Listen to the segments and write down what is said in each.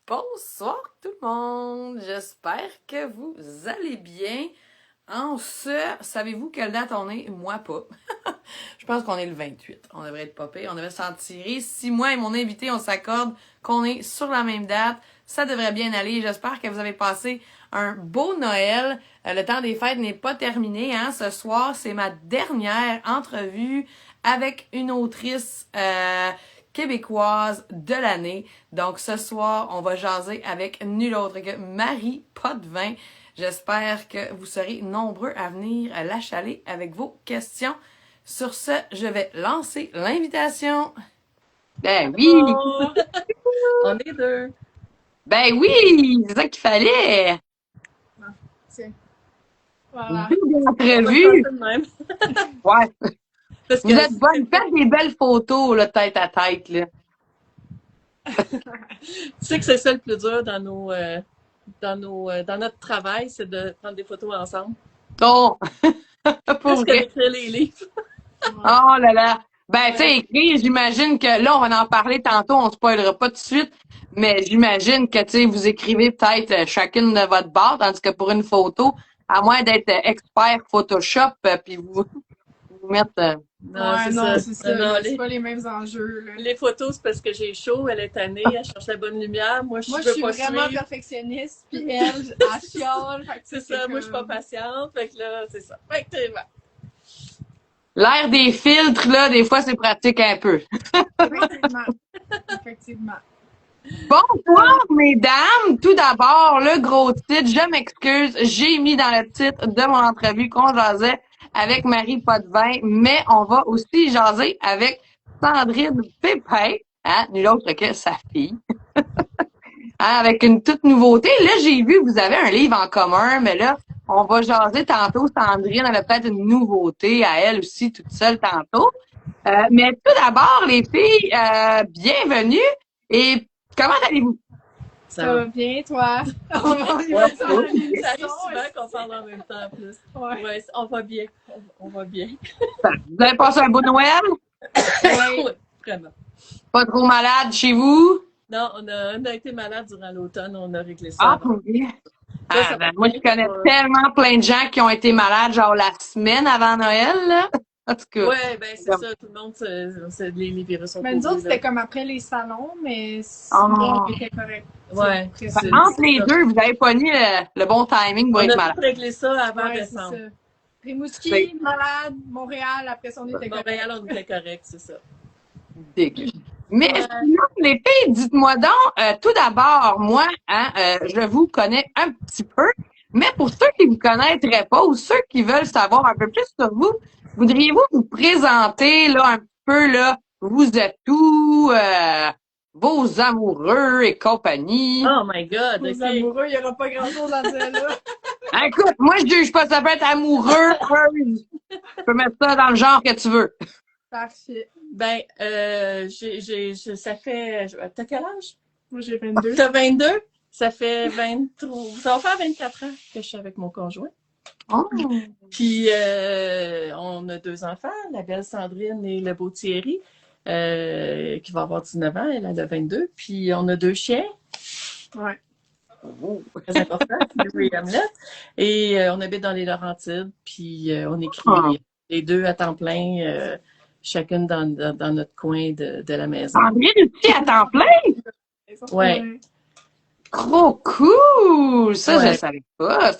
Bonsoir tout le monde, j'espère que vous allez bien. Savez-vous quelle date on est? Moi pas. Je pense qu'on est le 28. On devrait être pas pire. On devrait s'en tirer. Si moi et mon invité, on s'accorde qu'on est sur la même date, ça devrait bien aller. J'espère que vous avez passé un beau Noël. Le temps des fêtes n'est pas terminé, hein. Ce soir, c'est ma dernière entrevue avec une autrice québécoise de l'année. Donc ce soir, on va jaser avec nul autre que Marie Potvin. J'espère que vous serez nombreux à venir l'achaler avec vos questions. Sur ce, je vais lancer l'invitation. Ben oui! Oh, on est deux. Ben oui! C'est ça qu'il fallait! Ah, tiens. Voilà. Double On va entrevue! de même. Ouais. Parce Vous que êtes bonnes. Faites des belles photos, là, tête à tête, là. tu sais que c'est ça le plus dur dans notre travail, c'est de prendre des photos ensemble. Oh! Pour Parce que vrai. d'écrire les livres. Oh là là! Ben, tu sais, écrire, j'imagine que là, on va en parler tantôt, on spoilera pas tout de suite, mais j'imagine que, tu sais, vous écrivez peut-être chacune de votre barre, tandis que pour une photo, à moins d'être expert Photoshop, puis vous mettre... Non, c'est non, ça. c'est ça. Non, C'est pas les mêmes enjeux. Là. les photos, c'est parce que j'ai chaud, elle est tannée, elle cherche la bonne lumière. Moi, je Moi, je veux suis pas vraiment suivre. perfectionniste, puis elle chiale. Fait que C'est ça, moi, je suis pas patiente. Fait que là, c'est ça. Fait que L'air des filtres, là, des fois, c'est pratique un peu. Effectivement. Effectivement. Bonsoir, mesdames. Tout d'abord, le gros titre, je m'excuse, j'ai mis dans le titre de mon entrevue qu'on jasait avec Marie Potvin, mais on va aussi jaser avec Sandrine Pépin, hein, nul autre que sa fille, hein, avec une toute nouveauté. Là, j'ai vu que vous avez un livre en commun, mais là, on va jaser tantôt. Sandrine, elle a peut-être une nouveauté à elle aussi, toute seule tantôt. Mais tout d'abord, les filles, bienvenue. Et comment allez-vous? Ça va bien, toi? ouais, ça arrive souvent qu'on parle en même temps en plus. Ouais. Ouais, on va bien. On va bien. Vous avez passé un beau Noël? Oui, vraiment. Pas trop malade chez vous? Non, on a été malade durant l'automne, on a réglé ça. Ah, pour vrai? Ça, Ah, ça ben, va moi, bien, je connais ça va. tellement plein de gens qui ont été malades, genre la semaine avant Noël, là. En tout cas. Ouais, ben c'est ça, tout le monde, les virus sont Mais nous autres, causés, c'était comme après les salons, mais Oh. sinon, on était correct. Ouais. Entre les deux, vous avez pogné le bon timing pour On être a malade. tout réglé ça avant Ouais, c'est décembre. ça. Rimouski, malade, Montréal, après ça, on était correct. Montréal, on était correct, c'est ça. Dégueu. Mais Ouais. sinon, les filles, dites-moi donc, tout d'abord, moi, hein, je vous connais un petit peu, mais pour ceux qui vous connaîtraient pas ou ceux qui veulent savoir un peu plus sur vous, voudriez-vous vous présenter là un peu là, vous êtes où, vos amoureux et compagnie? Oh my God, Aux ok. amoureux, il n'y aura pas grand-chose à dire là. Hein, écoute, moi je juge pas, ça peut être amoureux, tu peux mettre ça dans le genre que tu veux. Parfait. Ben, ça fait, t'as quel âge? Moi, j'ai 22. T'as 22? Ça fait 23, ça va faire 24 ans que je suis avec mon conjoint. Oh. Puis, on a 2 enfants, la belle Sandrine et le beau Thierry, qui va avoir 19 ans, elle a 22. Puis, on a 2 chiens, Ouais. très important, Louis et Hamlet. Et on habite dans les Laurentides, puis on écrit Ah. les deux à temps plein, chacune dans notre coin de la maison. Sandrine aussi à temps plein? Ouais. Trop cool! Ça, je Ouais. savais pas.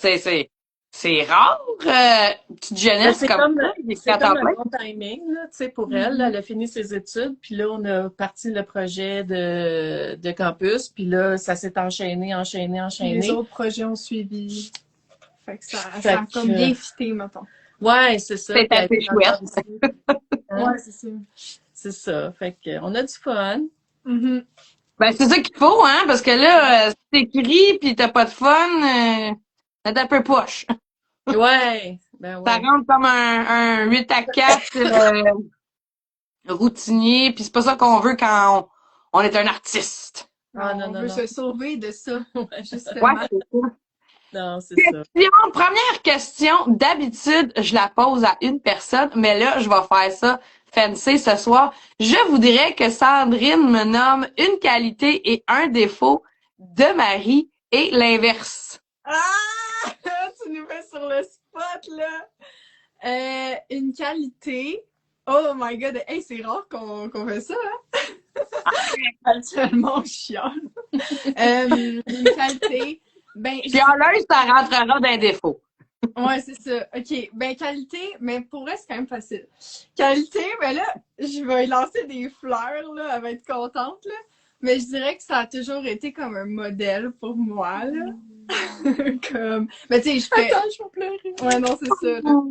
C'est rare, petite Ben, jeunesse c'est comme comme, ça, des c'est à temps comme plein. un bon timing, là, tu sais, pour elle. Là, elle a fini ses études, puis là, on a parti le projet de campus, puis là, ça s'est enchaîné. Les autres projets ont suivi. Fait que ça Fait a comme que- bien fité, mettons. Ouais, c'est ça. C'est Puis elle assez était dans chouette. le aussi. Hein? Ouais, c'est ça. C'est ça. Fait que, on a du fun. Mhm. Ben, c'est ça qu'il faut, hein, parce que là, si t'écris pis t'as pas de fun, c'est un peu poche. Ouais, ben Ça ouais. rentre comme un 8 à 4 routinier, puis c'est pas ça qu'on veut quand on est un artiste. Ah, non, On non, veut non. se sauver de ça, Ouais, justement. c'est ça. Non, c'est ça. Première question, d'habitude, je la pose à une personne, mais là, je vais faire ça fancy ce soir. Je voudrais que Sandrine me nomme une qualité et un défaut de Marie et l'inverse. Ah! Tu nous mets sur le spot, là. Une qualité. Oh my god. Hey, c'est rare qu'on fait ça, hein? Actuellement, on chiale. Une qualité. Ben, Chialeuse, ça rentrera d'un défaut. ouais, c'est ça. OK. Ben, qualité, mais pour vrai, c'est quand même facile. Qualité, ben là, je vais lui lancer des fleurs, là. Elle va être contente, là. Mais je dirais que ça a toujours été comme un modèle pour moi, là. Comme. Ben, tu sais, je fais. Attends, je vais pleurer. Ouais, non, c'est ça, là.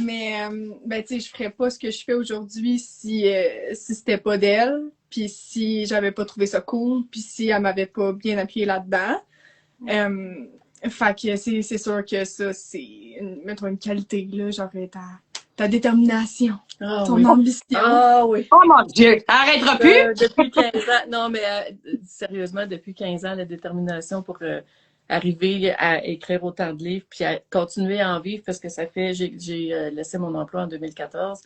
Mais, ben, tu sais, je ferais pas ce que je fais aujourd'hui si c'était pas d'elle, puis si j'avais pas trouvé ça cool, puis si elle m'avait pas bien appuyé là-dedans. Fait que c'est sûr que ça, c'est, mettons, une qualité, là, genre ta détermination, Ah ton oui. ambition. Ah oui. Oh mon Dieu, arrêtera plus! Depuis 15 ans, non, mais sérieusement, depuis 15 ans, la détermination pour arriver à écrire autant de livres, puis à continuer à en vivre, parce que ça fait, j'ai laissé mon emploi en 2014,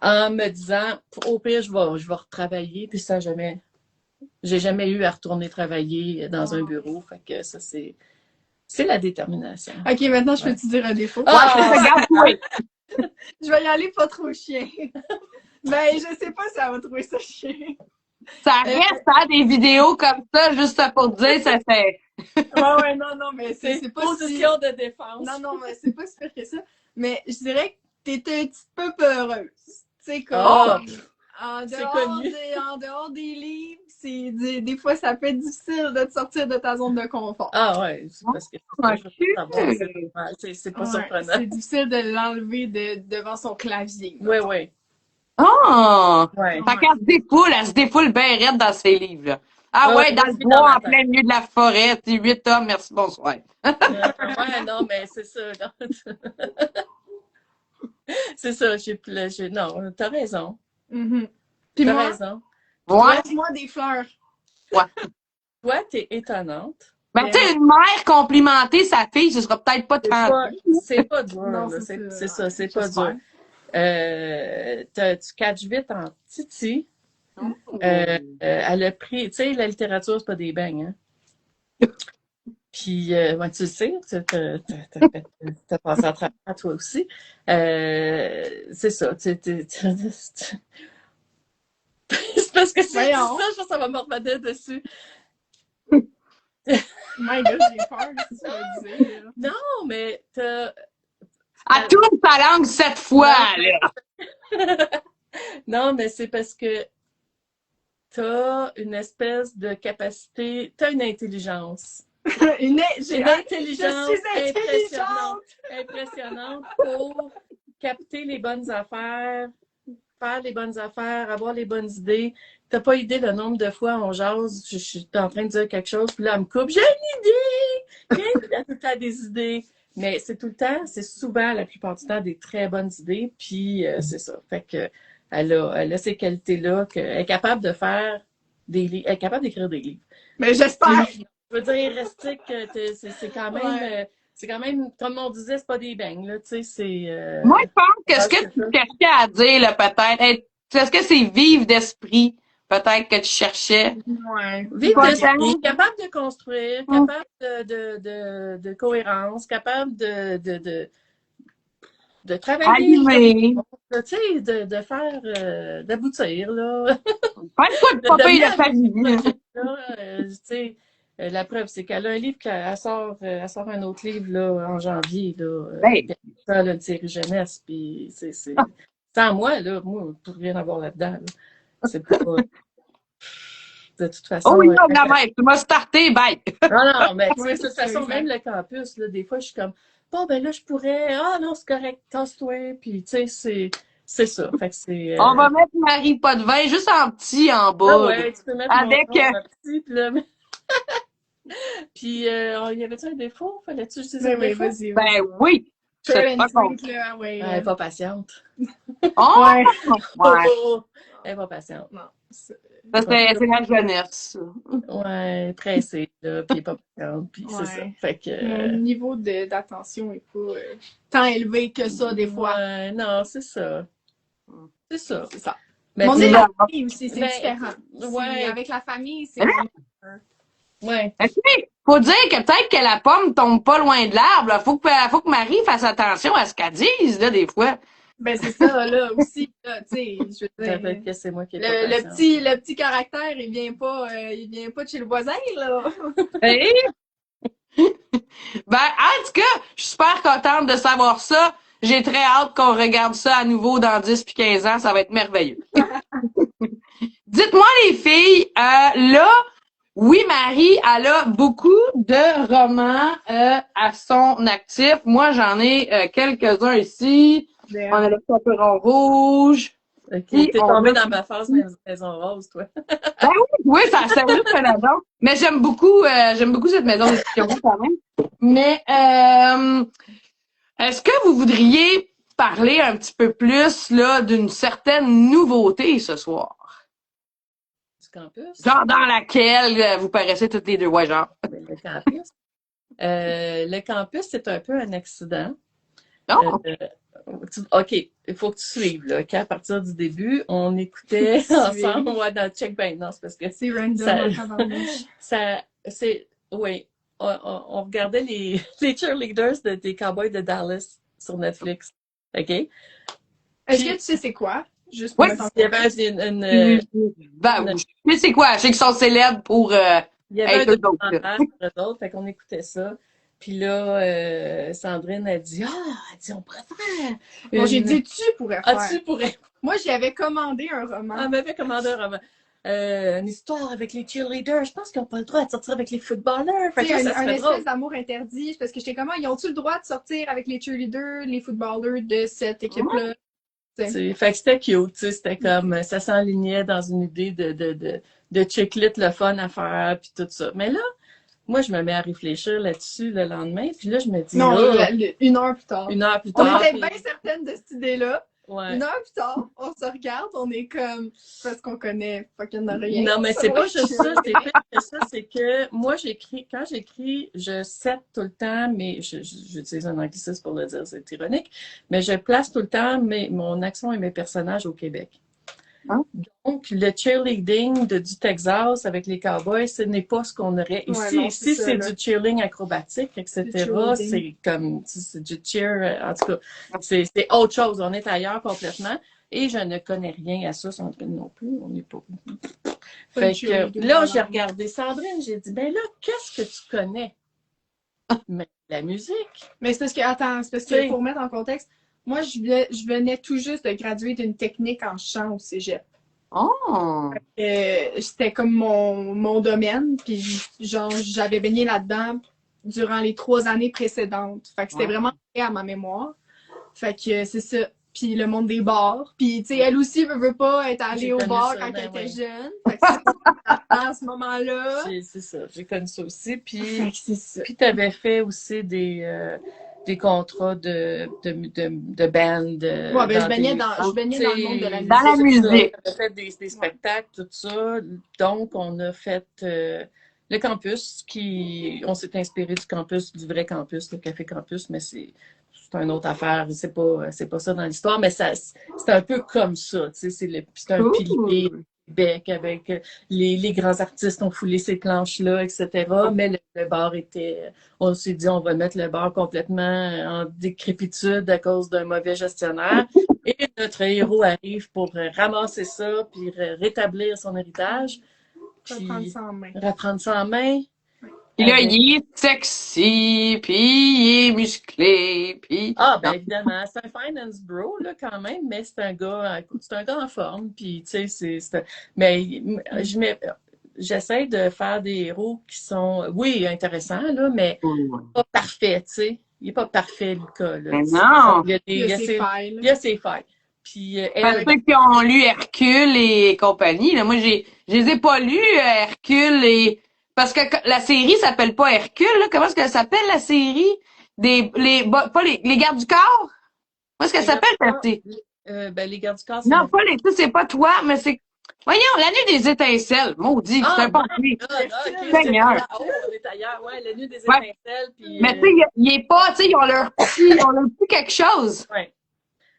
en me disant, au pire, je vais retravailler, puis ça, j'ai jamais eu à retourner travailler dans un bureau, fait que ça, c'est la détermination. Ok, maintenant, je peux te dire un défaut. Ah! Regarde-toi. Je vais y aller pas trop chien. Ben, je sais pas si elle va trouver ça chien. Ça reste à des vidéos comme ça, juste pour te dire, ça fait. Ouais, non, mais C'est c'est une pas si... position de défense. Non, mais c'est pas si pire que ça. Mais je dirais que t'étais un petit peu peureuse. Tu sais, comme... Ah! En C'est dehors, connu. en dehors des livres, des fois, ça peut être difficile de te sortir de ta zone de confort. Ah ouais, c'est parce que je veux pas savoir, c'est normal, c'est pas Ouais, surprenant. c'est difficile de l'enlever devant son clavier. Oui, oui. Oh! Ouais. Fait qu'elle se défoule bien raide dans ses livres, là. Ah ouais, dans le aussi dans bois, ma en plein milieu de la forêt, c'est 8 hommes, merci, bonsoir. Ouais, non, mais c'est ça. Non. C'est ça, non, t'as raison. Mhm. Puis T'as moi, raison. Ouais. lance-moi des fleurs. Toi, t'es étonnante. Ben, tu sais, une mère complimenter sa fille, ce sera peut-être pas tant. C'est pas dur, Non, là. c'est C'est ça, ça, c'est pas j'espère. dur. Tu catches vite en titi. Elle a pris, tu sais, la littérature, c'est pas des beignes, hein. Puis, ouais, tu le sais, t'as passé à travers toi aussi. C'est ça. C'est parce que c'est Voyons. ça, je pense que ça va me remettre dessus. My God, j'ai peur de ce que tu vas dire. Non, mais t'as. Elle tourne sa langue 7 fois, là. Non, mais c'est parce que t'as une espèce de capacité, t'as une intelligence. J'ai Une je intelligence suis intelligente. impressionnante pour capter les bonnes affaires, faire les bonnes affaires, avoir les bonnes idées. T'as pas idée le nombre de fois on jase, je suis en train de dire quelque chose, puis là, elle me coupe, j'ai une idée! Elle a tout le temps des idées. Mais c'est tout le temps, c'est souvent, la plupart du temps, des très bonnes idées, puis c'est ça. Fait que elle a ces qualités-là, qu'elle est capable de faire des livres, elle est capable d'écrire des livres. Mais j'espère. Je veux dire, Rustic, c'est quand même, c'est quand même, comme on disait, c'est pas des beignes, là, tu sais, c'est... Moi, je pense que ce que tu cherchais à dire, là, peut-être, est-ce que c'est vivre d'esprit, peut-être, que tu cherchais? Ouais. Vivre Pas d'esprit, tant. capable de construire, capable de cohérence, capable de travailler, Animé. tu sais, de faire, d'aboutir, là. Pas le coup de popper de famille. Tu sais, la preuve, c'est qu'elle a un livre, elle sort un autre livre là, en janvier. Là, Ben. elle a une série jeunesse, puis c'est sans moi, là, moi, je ne peux rien avoir là-dedans. Là. C'est pas. De toute façon. Oh oui, non, la mère, tu m'as starté, bye! Non, mais tu sais, Ouais, de toute c'est façon, ça, même le campus, là, des fois, je suis comme, bon, ben là, je pourrais, ah non, c'est correct, tasse-toi, puis tu sais, c'est ça. Fait que c'est. On va mettre Marie Potvin juste en petit en bas. Ah ouais, tu peux mettre avec. Mon nom en petit, puis là. Puis, y avait-tu un défaut? Fallait-tu que je dise un Oui, défaut? vas-y. Ben oui! C'est pas con. Là, ouais, Elle est pas patiente. Oh! Ouais. Ouais. Elle est pas patiente. Non. Ça, c'est la jeunesse. Ouais, pressée, là, puis elle est pas patiente, puis c'est ça. Fait que... Mon niveau d'attention est pas tant élevé que ça, des fois. Ouais, non, c'est ça. C'est ça. C'est ça. Mais Mon tu sais, énergie aussi, c'est ben, différent. ouais. Avec la famille, c'est Ouais. Tu sais, faut dire que peut-être que la pomme tombe pas loin de l'arbre. Là. Faut que Marie fasse attention à ce qu'elle dise, là, des fois. Ben, c'est ça, là, aussi, là, tu sais, je veux Peut-être dire, que c'est moi qui ai pas le patience. le petit caractère, il vient pas de chez le voisin, là. Hey! Ben, en tout cas, je suis super contente de savoir ça. J'ai très hâte qu'on regarde ça à nouveau dans 10 puis 15 ans. Ça va être merveilleux. Dites-moi, les filles, là, oui, Marie, elle a beaucoup de romans à son actif. Moi, j'en ai quelques-uns ici. On a le Chaperon Rouge. Ok, Puis t'es on tombée a... dans ma phase maison rose, toi. Ben oui, ça a servi de raison. Mais j'aime beaucoup cette maison d'édition quand même. Mais est-ce que vous voudriez parler un petit peu plus là d'une certaine nouveauté ce soir? Du campus? Genre dans laquelle vous paraissez toutes les deux, ouais, genre. Ben, le campus. Le campus, c'est un peu un accident. Non? OK, il faut que tu suives, là. OK, à partir du début, on écoutait ensemble, ouais, dans Check Ben. Non, c'est parce que C'est random, ça, en tabarnouche. oui, on regardait les cheerleaders des Cowboys de Dallas sur Netflix. OK? Est-ce que tu sais c'est quoi? Juste pour Oui, mettre en Il y avait contexte. ben, je sais quoi, je sais qu'ils sont célèbres pour Il y avait être un eux autres. documentaire sur eux autres, fait qu'on écoutait ça. Puis là, Sandrine a dit, elle dit, on pourrait faire Bon, j'ai une... dit tu pourrais Ah, faire. tu pourrais. Moi, j'y avais commandé un roman. Elle m'avait commandé un roman. Une histoire avec les cheerleaders. Je pense qu'ils n'ont pas le droit de sortir avec les footballeurs. Fait Tu que sais, là, ça un serait drôle. espèce d'amour interdit, parce que j'étais comment, ils ont-tu le droit de sortir avec les cheerleaders, les footballeurs de cette équipe-là? Fait que c'était cute, tu sais, c'était comme, ça s'enlignait dans une idée de checklit, le fun à faire, puis tout ça. Mais là, moi, je me mets à réfléchir là-dessus le lendemain, puis là, je me dis, Non, là, une heure plus tard. une heure plus On tard. était puis- bien certaines de cette idée-là. Ouais. Une heure plus tard, on se regarde, on est comme, parce qu'on connaît fucking rien. Non, mais c'est va pas être juste ça, chiant. c'est pire que ça, c'est que moi, quand j'écris, je set tout le temps, mais j'utilise un anglicisme pour le dire, c'est ironique, mais je place tout le temps mon accent et mes personnages au Québec. Hein? Donc, le cheerleading du Texas avec les Cowboys, ce n'est pas ce qu'on aurait Ouais, ici. non, Ici, ça, c'est là. du cheerleading acrobatique, etc. Du cheerleading. C'est comme, c'est du cheer, en tout cas, c'est autre chose. On est ailleurs complètement. Et je ne connais rien à ça, Sandrine non plus. On n'est pas. Pas Fait de cheerleader que là, dans j'ai la- regardé Sandrine, j'ai dit, ben là, qu'est-ce que tu connais? Mais la musique. Mais c'est parce que, attends, c'est parce Oui. que pour mettre en contexte, moi, je venais tout juste de graduer d'une technique en chant au cégep. Oh! C'était comme mon domaine, puis genre, j'avais baigné là-dedans durant les 3 années précédentes. Fait que c'était Ouais. vraiment lié à ma mémoire. Fait que c'est ça. Puis le monde des bars. Puis, tu sais, elle aussi veut pas être allée J'ai au connu bar ça, quand ben elle était oui. jeune. Fait que c'est ça, à ce moment-là. C'est ça, j'ai connu ça aussi. Fait Puis, que c'est ça. tu avais fait aussi des contrats de band. Ouais, ben, je baignais dans le monde de la musique. Dans la musique. On a fait des spectacles, tout ça. Donc, on a fait le campus, on s'est inspiré du campus, du vrai campus, le Café Campus, mais c'est une autre affaire. C'est pas ça dans l'histoire, mais c'est un peu comme ça. Tu sais, c'est un pilier Québec avec les grands artistes ont foulé ces planches-là, etc. Mais le bar on s'est dit, on va mettre le bar complètement en décrépitude à cause d'un mauvais gestionnaire. Et notre héros arrive pour ramasser ça, puis rétablir son héritage. Reprendre ça en main. Reprendre ça en main. Puis là, il est sexy, puis il est musclé, puis... Ah, ben évidemment, c'est un finance bro, là, quand même, mais c'est un gars en forme, puis tu sais, mais j'essaie de faire des héros qui sont, oui, intéressants, là, mais pas parfaits, tu sais. Il n'est pas parfait, Lucas, là. Mais non! Il y a ses failles. Il y a ses failles. Puis, Parce ceux qui ont lu Hercule et compagnie, là, moi, je les ai pas lus, Hercule et... Parce que la série s'appelle pas Hercule, là. Comment est-ce qu'elle s'appelle, la série? Les gardes du corps? Comment est-ce qu'elle s'appelle, cette série? Ben, les gardes du corps, Non, pas ça, c'est pas toi, mais c'est... Voyons, la nuit des étincelles. Maudit, c'est un parti. Seigneur. On est ailleurs, ouais, la nuit des étincelles, puis... Mais tu sais, il est pas, tu sais, ils ont leur petit quelque chose.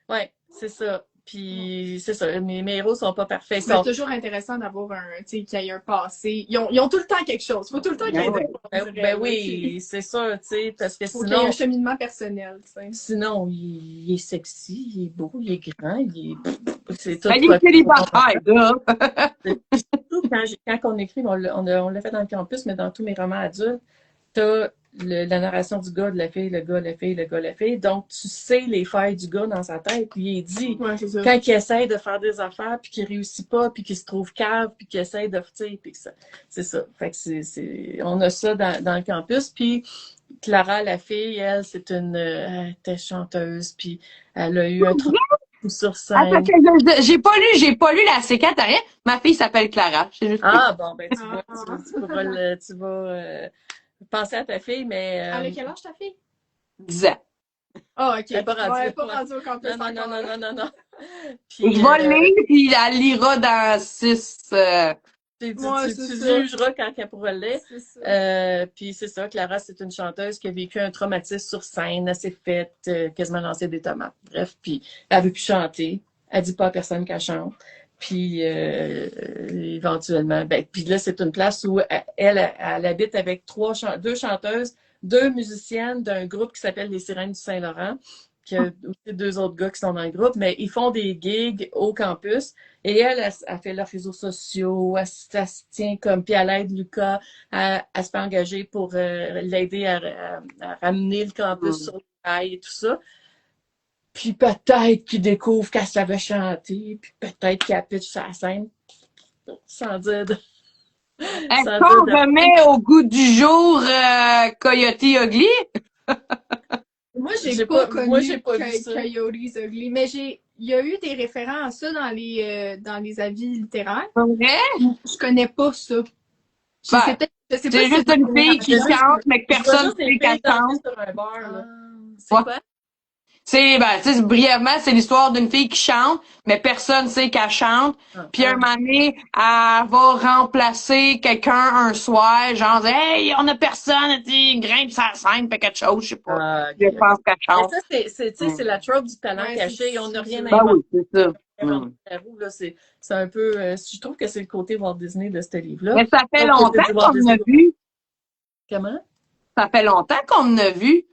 Ouais, c'est ça. Puis c'est ça, mes héros sont pas parfaits. C'est toujours intéressant d'avoir tu sais, qu'il y ait un passé. Ils ont tout le temps quelque chose. Faut tout le temps qu'il y ait Ouais. Ben oui, c'est sûr, tu sais, parce que Faut qu'il y ait sinon, un cheminement personnel, tu sais. sinon, il est sexy, il est beau, il est grand, c'est tout Ben, il quoi. est célibataire, là. Surtout quand on écrit, on l'a fait dans le campus, mais dans tous mes romans adultes, t'as la narration du gars, de la fille, le gars, la fille, le gars, la fille. Donc, tu sais les failles du gars dans sa tête. Puis il est dit, Ouais, c'est ça. quand il essaie de faire des affaires, puis qu'il réussit pas, puis qu'il se trouve cave, puis qu'il essaie de, tu sais, puis ça. C'est ça. Fait que on a ça dans le campus. Puis Clara, la fille, elle, elle était chanteuse, puis elle a eu un truc sur Attends, scène. j'ai pas lu la C4 à rien. Ma fille s'appelle Clara. J'ai juste Ah, bon, ben, tu vois, Ah. tu vas penser à ta fille, mais... Elle a quel âge, ta fille? 10 ans. Ah, ok. Elle est pas rendue. Ouais, elle est pas rendue au campus Non, non, encore. non, non, non, non. Puis, Je vais le lire, puis elle lira dans 6... tu Ouais, c'est ça. jugeras quand elle pourra le lire. C'est ça. Puis c'est ça, Clara, c'est une chanteuse qui a vécu un traumatisme sur scène, elle s'est faite quasiment lancer des tomates. Bref, puis elle veut plus chanter. Elle dit pas à personne qu'elle chante. Puis éventuellement, ben, puis là, c'est une place où elle habite avec deux chanteuses, deux musiciennes d'un groupe qui s'appelle les Sirènes du Saint-Laurent, qui a aussi deux autres gars qui sont dans le groupe, mais ils font des gigs au campus. Et elle fait leurs réseaux sociaux, elle se tient comme, puis elle aide Lucas à se faire engager pour l'aider à ramener le campus sur le rail et tout ça. Puis peut-être qu'il découvre qu'elle savait chanter, puis peut-être qu'elle pitch sa scène, sans dire de... Est-ce qu'on remet au goût du jour Coyote Ugly? Moi, j'ai pas connu vu ça. Coyotes Ugly, mais il y a eu des référents à ça dans les avis littéraires. Vrai? Je connais pas ça. Je Ben, sais pas C'est si juste une fille qui chante, mais que personne ne sait qu'elle chante. sur un bar, là. C'est Ouais. quoi? Brièvement, c'est l'histoire d'une fille qui chante, mais personne ne sait qu'elle chante. Puis un moment donné, elle va remplacer quelqu'un un soir, genre, hey, on a personne, tu grimpe sa scène, fait quelque chose, je sais pas. Je pense qu'elle Mais chante. ça, c'est la trope du talent Ouais, caché. On n'a rien Ben inventé. oui, c'est ça. La roue, là, c'est un peu... je trouve que c'est le côté Walt Disney de ce livre-là. Mais ça fait longtemps qu'on en a vu. Comment? Ça fait longtemps qu'on en a vu.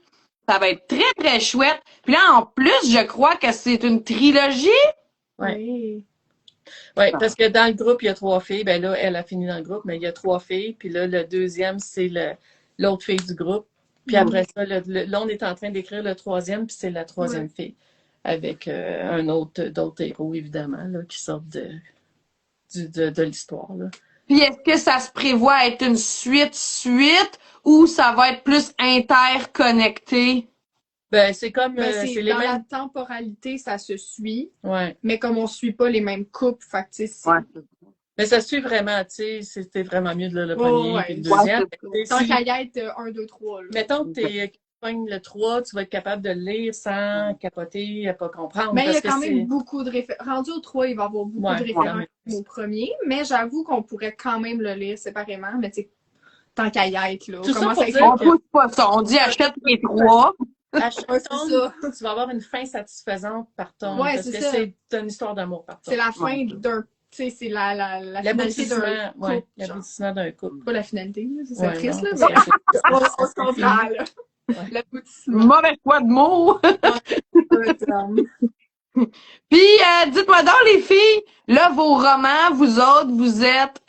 Ça va être très, très chouette. Puis là, en plus, je crois que c'est une trilogie. Ouais. Oui, parce que dans le groupe, il y a 3 filles. Ben là, elle a fini dans le groupe, mais il y a 3 filles. Puis là, le deuxième, c'est l'autre fille du groupe. Puis après ça, là, on est en train d'écrire le 3e, puis c'est la 3e fille. Avec d'autres héros, évidemment, là, qui sortent de l'histoire, là. Puis est-ce que ça se prévoit être une suite ou ça va être plus interconnecté? Ben, c'est comme c'est c'est les dans mêmes. la temporalité, ça se suit, Ouais. mais comme on suit pas les mêmes couples, fait que, tu sais, Mais ça suit vraiment, tu sais, c'était vraiment mieux de le Ouais, premier ouais. et le deuxième. tant qu'à y être 1, 2, 3. Là. Mettons que tu pognes le 3, tu vas être capable de le lire sans capoter, à pas comprendre. Mais il y a parce quand que même beaucoup de références. Rendu au 3, il va y avoir beaucoup de références au premier, mais j'avoue qu'on pourrait quand même le lire séparément, mais tu sais, tant qu'à y être, là. Tout ça Comment pour ça dire On pousse pas ça. On dit achète les 3. À chaque Ouais, c'est tome, ça. tu vas avoir une fin satisfaisante par tome. Ouais, parce c'est que ça. c'est une histoire d'amour par tome. C'est la fin d'un. Tu sais, c'est la finalité d'un L'aboutissement, couple. ouais, genre. l'aboutissement d'un couple. Pas la finalité, là, c'est Ouais, triste, non, là. c'est- Mais on se comprend, là. Ouais. L'aboutissement. Mauvais choix de mots. Puis, dites-moi donc, les filles, là, vos romans, vous autres, vous êtes,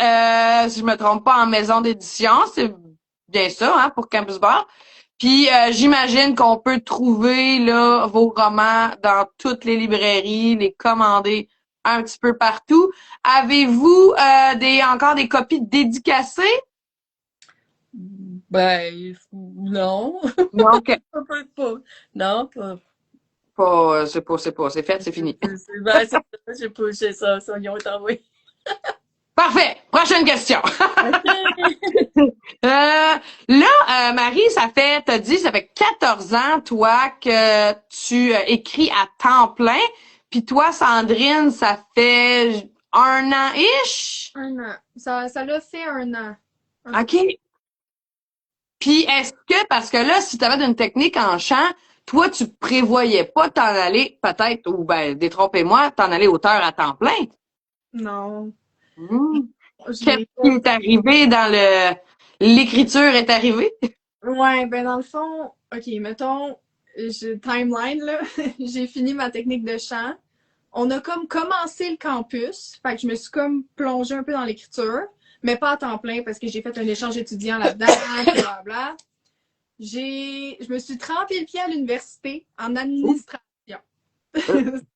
si je me trompe pas, en maison d'édition. C'est bien ça, hein, pour Campus Bar. Puis, j'imagine qu'on peut trouver, là, vos romans dans toutes les librairies, les commander un petit peu partout. Avez-vous encore des copies dédicacées? Ben, non. Donc, Pas. Non, pas. c'est fait, c'est fini. Ben, j'ai ça, ils ont été envoyés. Parfait. Prochaine question. Marie, t'as dit, ça fait 14 ans, toi, que tu écris à temps plein. Puis toi, Sandrine, ça fait 1 an-ish? 1 an. Ça l'a fait 1 an. OK. Puis est-ce que, parce que là, si tu avais une technique en chant, toi, tu prévoyais pas t'en aller, peut-être, ou ben, détrompez-moi, t'en aller auteur à temps plein. Non, Hmm. je Qu'est-ce l'ai qui pas. est arrivé dans l'écriture est arrivée? Ouais, ben dans le fond, ok, mettons, timeline là, j'ai fini ma technique de chant. On a comme commencé le campus, fait que je me suis comme plongée un peu dans l'écriture, mais pas à temps plein parce que j'ai fait un échange étudiant là-dedans, blablabla. Je me suis trempé le pied à l'université en administration.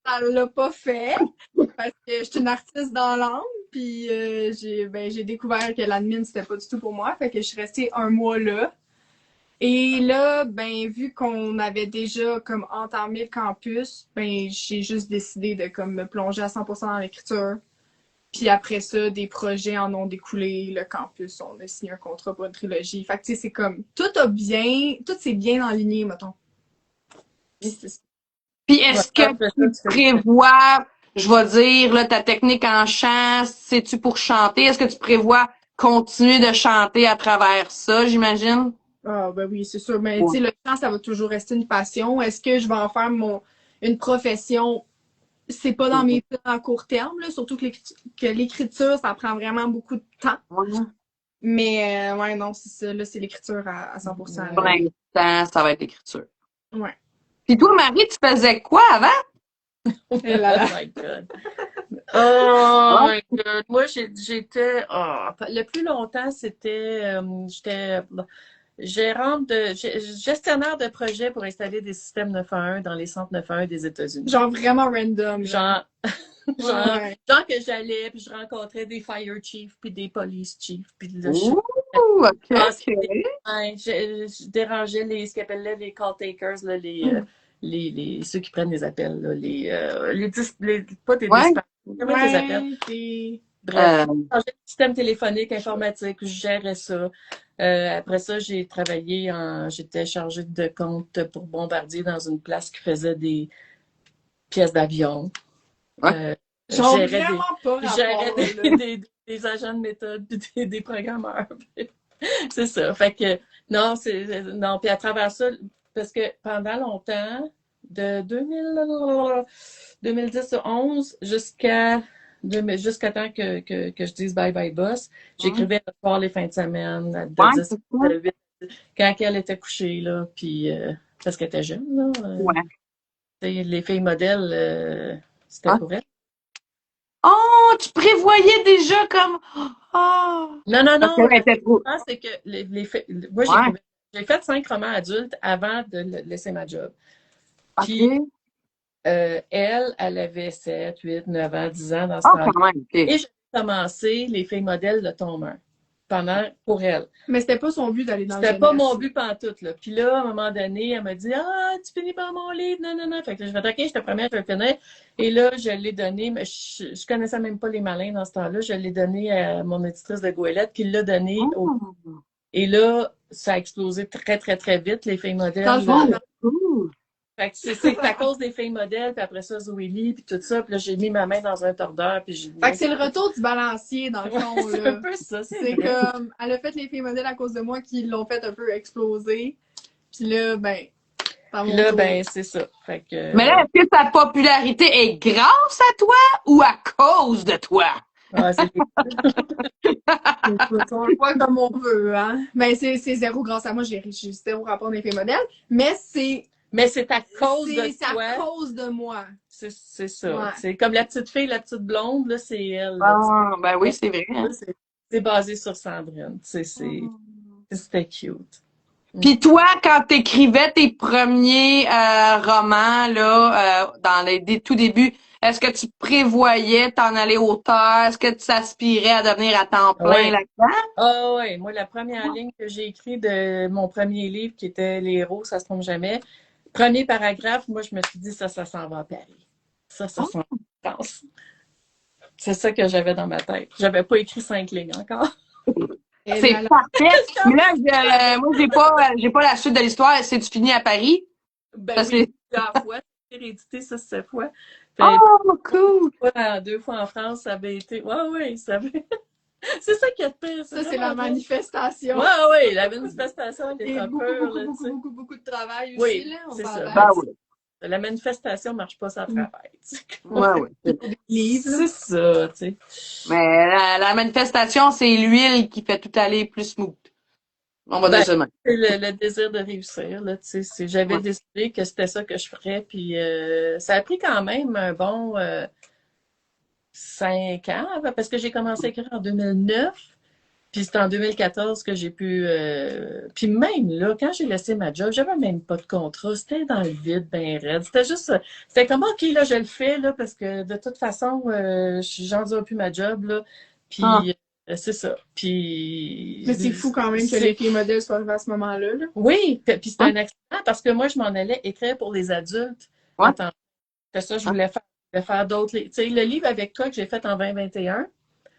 Ça l'a pas fait parce que je suis une artiste dans l'âme, puis j'ai découvert que l'admin c'était pas du tout pour moi, fait que je suis restée un mois là. Et là, ben vu qu'on avait déjà comme entamé le campus, ben j'ai juste décidé de comme me plonger à 100% dans l'écriture. Puis après ça, des projets en ont découlé, le campus, on a signé un contrat pour une trilogie. Fait que tu sais, c'est comme tout s'est bien aligné, mettons. Puis Puis Ouais, est-ce que après ça, tu tu fais du prévois, je vais dire, là, ta technique en chant, c'est-tu pour chanter? Est-ce que tu prévois continuer de chanter à travers ça, j'imagine? Ah, ben oui, c'est sûr. Mais tu Ouais. sais, le chant, ça va toujours rester une passion. Est-ce que je vais en faire une profession? C'est pas dans mes plans à court terme, là, surtout que l'écriture, ça prend vraiment beaucoup de temps. Ouais. Mais ouais, non, c'est ça. Là, c'est l'écriture à 100%. Pour Là. l'instant, ça va être l'écriture. Ouais. Puis toi, Marie, tu faisais quoi avant? Et là, là. Oh my God. Oh Ouais. my God. Moi, j'étais. Le plus longtemps, j'étais gestionnaire de projet pour installer des systèmes 911 dans les centres 911 des États-Unis. Genre vraiment random. Là. Genre, Ouais. genre que j'allais, puis je rencontrais des fire chiefs, puis des police chiefs, puis là, Ouh, OK, passais OK. ouais, je dérangeais ce qu'ils appelaient les call takers, là, ceux qui prennent les appels, là, pas des Ouais. dispatchers, comment ils les appellent? Ouais, c'est... Bref, Euh, je changeais le système téléphonique, informatique, je gérais ça. Après ça, j'étais chargée de compte pour Bombardier dans une place qui faisait des pièces d'avion. ouais. Je Genre gérais vraiment pas je gérais rapport, là. des agents de méthode puis des programmeurs. C'est ça. Fait que non, non. Puis à travers ça, parce que pendant longtemps, de 2010-11 jusqu'à temps que je dise bye bye boss, j'écrivais le soir les fins de semaine de Ouais, 10 c'est ça. à 8 quand elle était couchée là, puis parce qu'elle était jeune là. Ouais. Les filles modèles, c'était Ah. pour elle. Oh, tu prévoyais déjà comme. Oh! Non, non, Parce non. qu'elle était trop. C'est que moi, Ouais. j'ai fait 5 romans adultes avant de laisser ma job. Puis, OK. elle avait 7, 8, 9 ans, 10 ans dans ce Ah, temps-là. quand même, OK. Et j'ai commencé Les filles modèles de Tom 1 pour elle. Mais c'était pas son but d'aller dans le C'était pas jeunesse. mon but pantoute, là. Puis là, à un moment donné, elle m'a dit Ah, tu finis pas mon livre, non, non, non. Fait que je vais OK, je te promets, je vais le finir. Et là, je l'ai donné, mais je connaissais même pas les malins dans ce temps-là. Je l'ai donné à mon éditrice de Goélette, qui l'a donné Oh. Et là, ça a explosé très, très, très vite, les filles modèles. Dans le fond, Ouh. Fait que c'est à cause des filles modèles, puis après ça, Zoé Lee, puis tout ça. Puis là, j'ai mis ma main dans un tordeur, puis j'ai dit. fait que c'est le retour du balancier, dans le fond, C'est là. un peu ça, C'est vrai. comme, elle a fait les filles modèles à cause de moi qui l'ont fait un peu exploser. Puis là, ben, ça Puis là, ben, c'est ça. Fait que. Mais là, est-ce que ta popularité est grâce à toi ou à cause de toi? C'est on le voit comme on veut, hein. Ben, c'est zéro grâce à moi, j'ai zéro rapport des filles modèles. Mais Mais c'est à cause de c'est toi. à cause de moi. C'est ça. Ouais. C'est comme la petite fille, la petite blonde, là, c'est elle. Là, Ah, ben oui, c'est vrai. Hein. c'est basé sur Sandrine. C'était cute. Puis toi, quand t'écrivais tes premiers romans là, dans les tout débuts, est-ce que tu prévoyais t'en aller auteur? Est-ce que tu t'aspirais à devenir à temps plein Ouais. là-dedans? Ah ouais, moi, la première ligne que j'ai écrite de mon premier livre, qui était Les héros, ça se trompe jamais, premier paragraphe, moi, je me suis dit, ça s'en va à Paris. Ça s'en va en France. C'est ça que j'avais dans ma tête. J'avais pas écrit 5 lignes encore. Et C'est là, parfait. Mais là, moi, j'ai pas la suite de l'histoire. C'est tu finis à Paris? Ben Parce oui, que- plusieurs fois. C'est réédité, ça, 7 fois. Fait, Oh, cool! 2 fois en France, ça avait été. Ouais, ça avait. C'est ça qui est de pire. Ça, c'est vraiment la drôle. manifestation. Ouais, oui, la manifestation, elle est Et pas beaucoup, pure, beaucoup, là, tu beaucoup, sais. beaucoup, beaucoup de travail Oui, aussi, là. On c'est parle ça. Ben oui. La manifestation marche pas sans travail, tu sais. Ouais, ouais. des livres, là. C'est ça, tu sais. Mais la manifestation, c'est l'huile qui fait tout aller plus smooth. On va dire Ben, ça de même. c'est le désir de réussir, là, tu sais. J'avais Ouais. décidé que c'était ça que je ferais, puis ça a pris quand même un bon 5 ans, parce que j'ai commencé à écrire en 2009, puis c'est en 2014 que j'ai pu... Puis même là, quand j'ai laissé ma job, j'avais même pas de contrat, c'était dans le vide, ben raide. C'était juste... C'était comme, OK, là, je le fais, là, parce que de toute façon, j'endure plus ma job, là, Ah. puis c'est ça. Puis... Mais c'est fou quand même que les filles modèles soient arrivées à ce moment-là, là. Oui, puis c'était Ouais. un accident parce que moi, je m'en allais écrire pour les adultes. Ouais. Attends, c'est ça, je voulais faire. Je voulais faire d'autres. Tu sais, le livre avec toi que j'ai fait en 2021,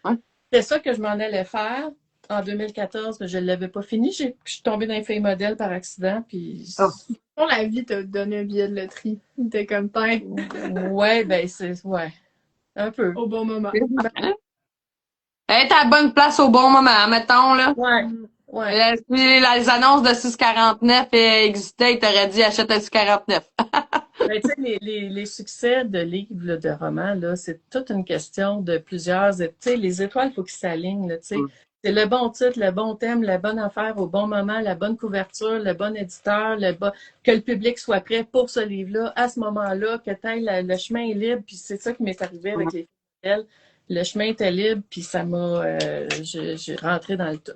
Ouais. c'est ça que je m'en allais faire en 2014, mais je ne l'avais pas fini. Je suis tombée dans les filles modèles par accident, puis... Ah. Pour la vie, t'as donné un billet de loterie. T'es comme, tiens, Ouais, ben c'est... Ouais, un peu. au bon moment. Elle est à la bonne place au bon moment, mettons, là. Ouais, ouais. Si les annonces de 6,49 existaient, ils t'auraient dit achète un 6,49. Ben, tu sais, les succès de livres, là, de romans, là, c'est toute une question de plusieurs. Tu sais, les étoiles, il faut qu'ils s'alignent, là, tu sais. Mm. C'est le bon titre, le bon thème, la bonne affaire au bon moment, la bonne couverture, le bon éditeur, que le public soit prêt pour ce livre-là, à ce moment-là, que le chemin est libre. Puis c'est ça qui m'est arrivé avec les filles. Le chemin était libre, puis ça m'a... j'ai rentré dans le tas.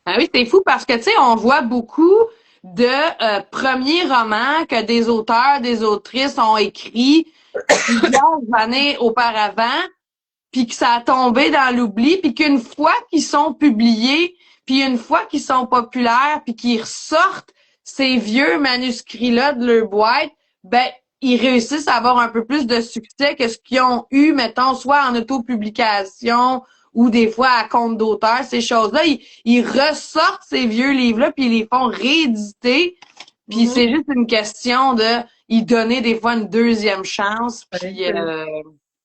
Ah oui, c'est fou parce que, tu sais, on voit beaucoup de premiers romans que des auteurs, des autrices ont écrits plusieurs années auparavant, puis que ça a tombé dans l'oubli, puis qu'une fois qu'ils sont publiés, puis une fois qu'ils sont populaires, puis qu'ils ressortent ces vieux manuscrits-là de leur boîte, ben, ils réussissent à avoir un peu plus de succès que ce qu'ils ont eu, mettons, soit en autopublication ou des fois à compte d'auteur, ces choses-là. Ils ressortent ces vieux livres-là, puis ils les font rééditer, puis c'est juste une question de y donner des fois une deuxième chance, puis...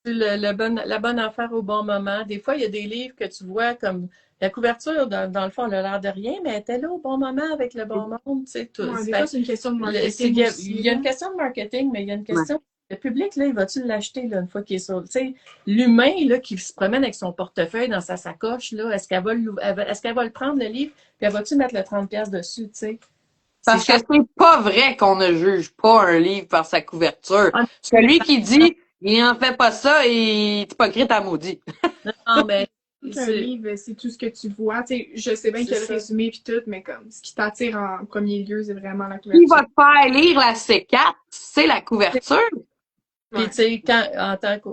La bonne affaire au bon moment. Des fois, il y a des livres que tu vois comme la couverture, dans le fond, elle a l'air de rien, mais elle était là au bon moment avec le bon monde, tu sais, tout. Ouais, des fois, c'est une question de marketing Il y a, aussi, il y a une là. question de marketing, mais il y a une question. Le public, là, il va-tu l'acheter, là, une fois qu'il est sur. Tu sais, l'humain, là, qui se promène avec son portefeuille dans sa sacoche, là, est-ce qu'elle va le prendre, le livre, puis elle va-tu mettre le 30$ dessus, tu sais? Parce que c'est pas vrai qu'on ne juge pas un livre par sa couverture. Celui qui dit il en fait pas ça et hypocrite à maudit. Non, mais Un livre, c'est tout ce que tu vois. Tu sais, je sais bien qu'il y a le résumé puis tout, mais comme ce qui t'attire en premier lieu, c'est vraiment la couverture. Qui va te faire lire la C4, c'est la couverture. Puis, tu sais, en tant que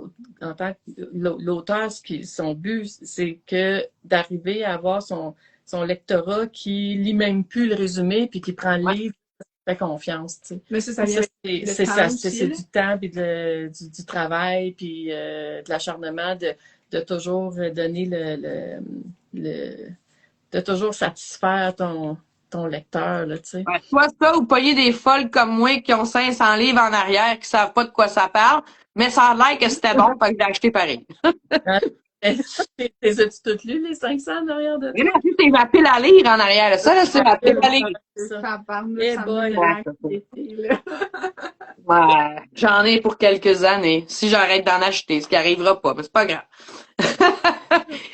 l'auteur, son but, c'est que d'arriver à avoir son lectorat qui lit même plus le résumé puis qui prend le livre, fait confiance, tu sais. Mais ça vient c'est ça, c'est du temps puis du travail puis de l'acharnement de toujours donner de toujours satisfaire ton lecteur, là, tu sais. Ouais, soit ça ou payer des folles comme moi qui ont 500 livres en arrière qui savent pas de quoi ça parle, mais ça a l'air que c'était bon, fait que j'ai acheté pareil. Les as-tu toutes lues, les 500 en arrière de Mais toi? là, c'est ma pile à lire en arrière. Ça, là, c'est ma pile à lire. Ça parle, Eh ça boy. me manque l'été, là. Ouais, j'en ai pour quelques années. Si j'arrête d'en acheter, ce qui arrivera pas, mais c'est pas grave.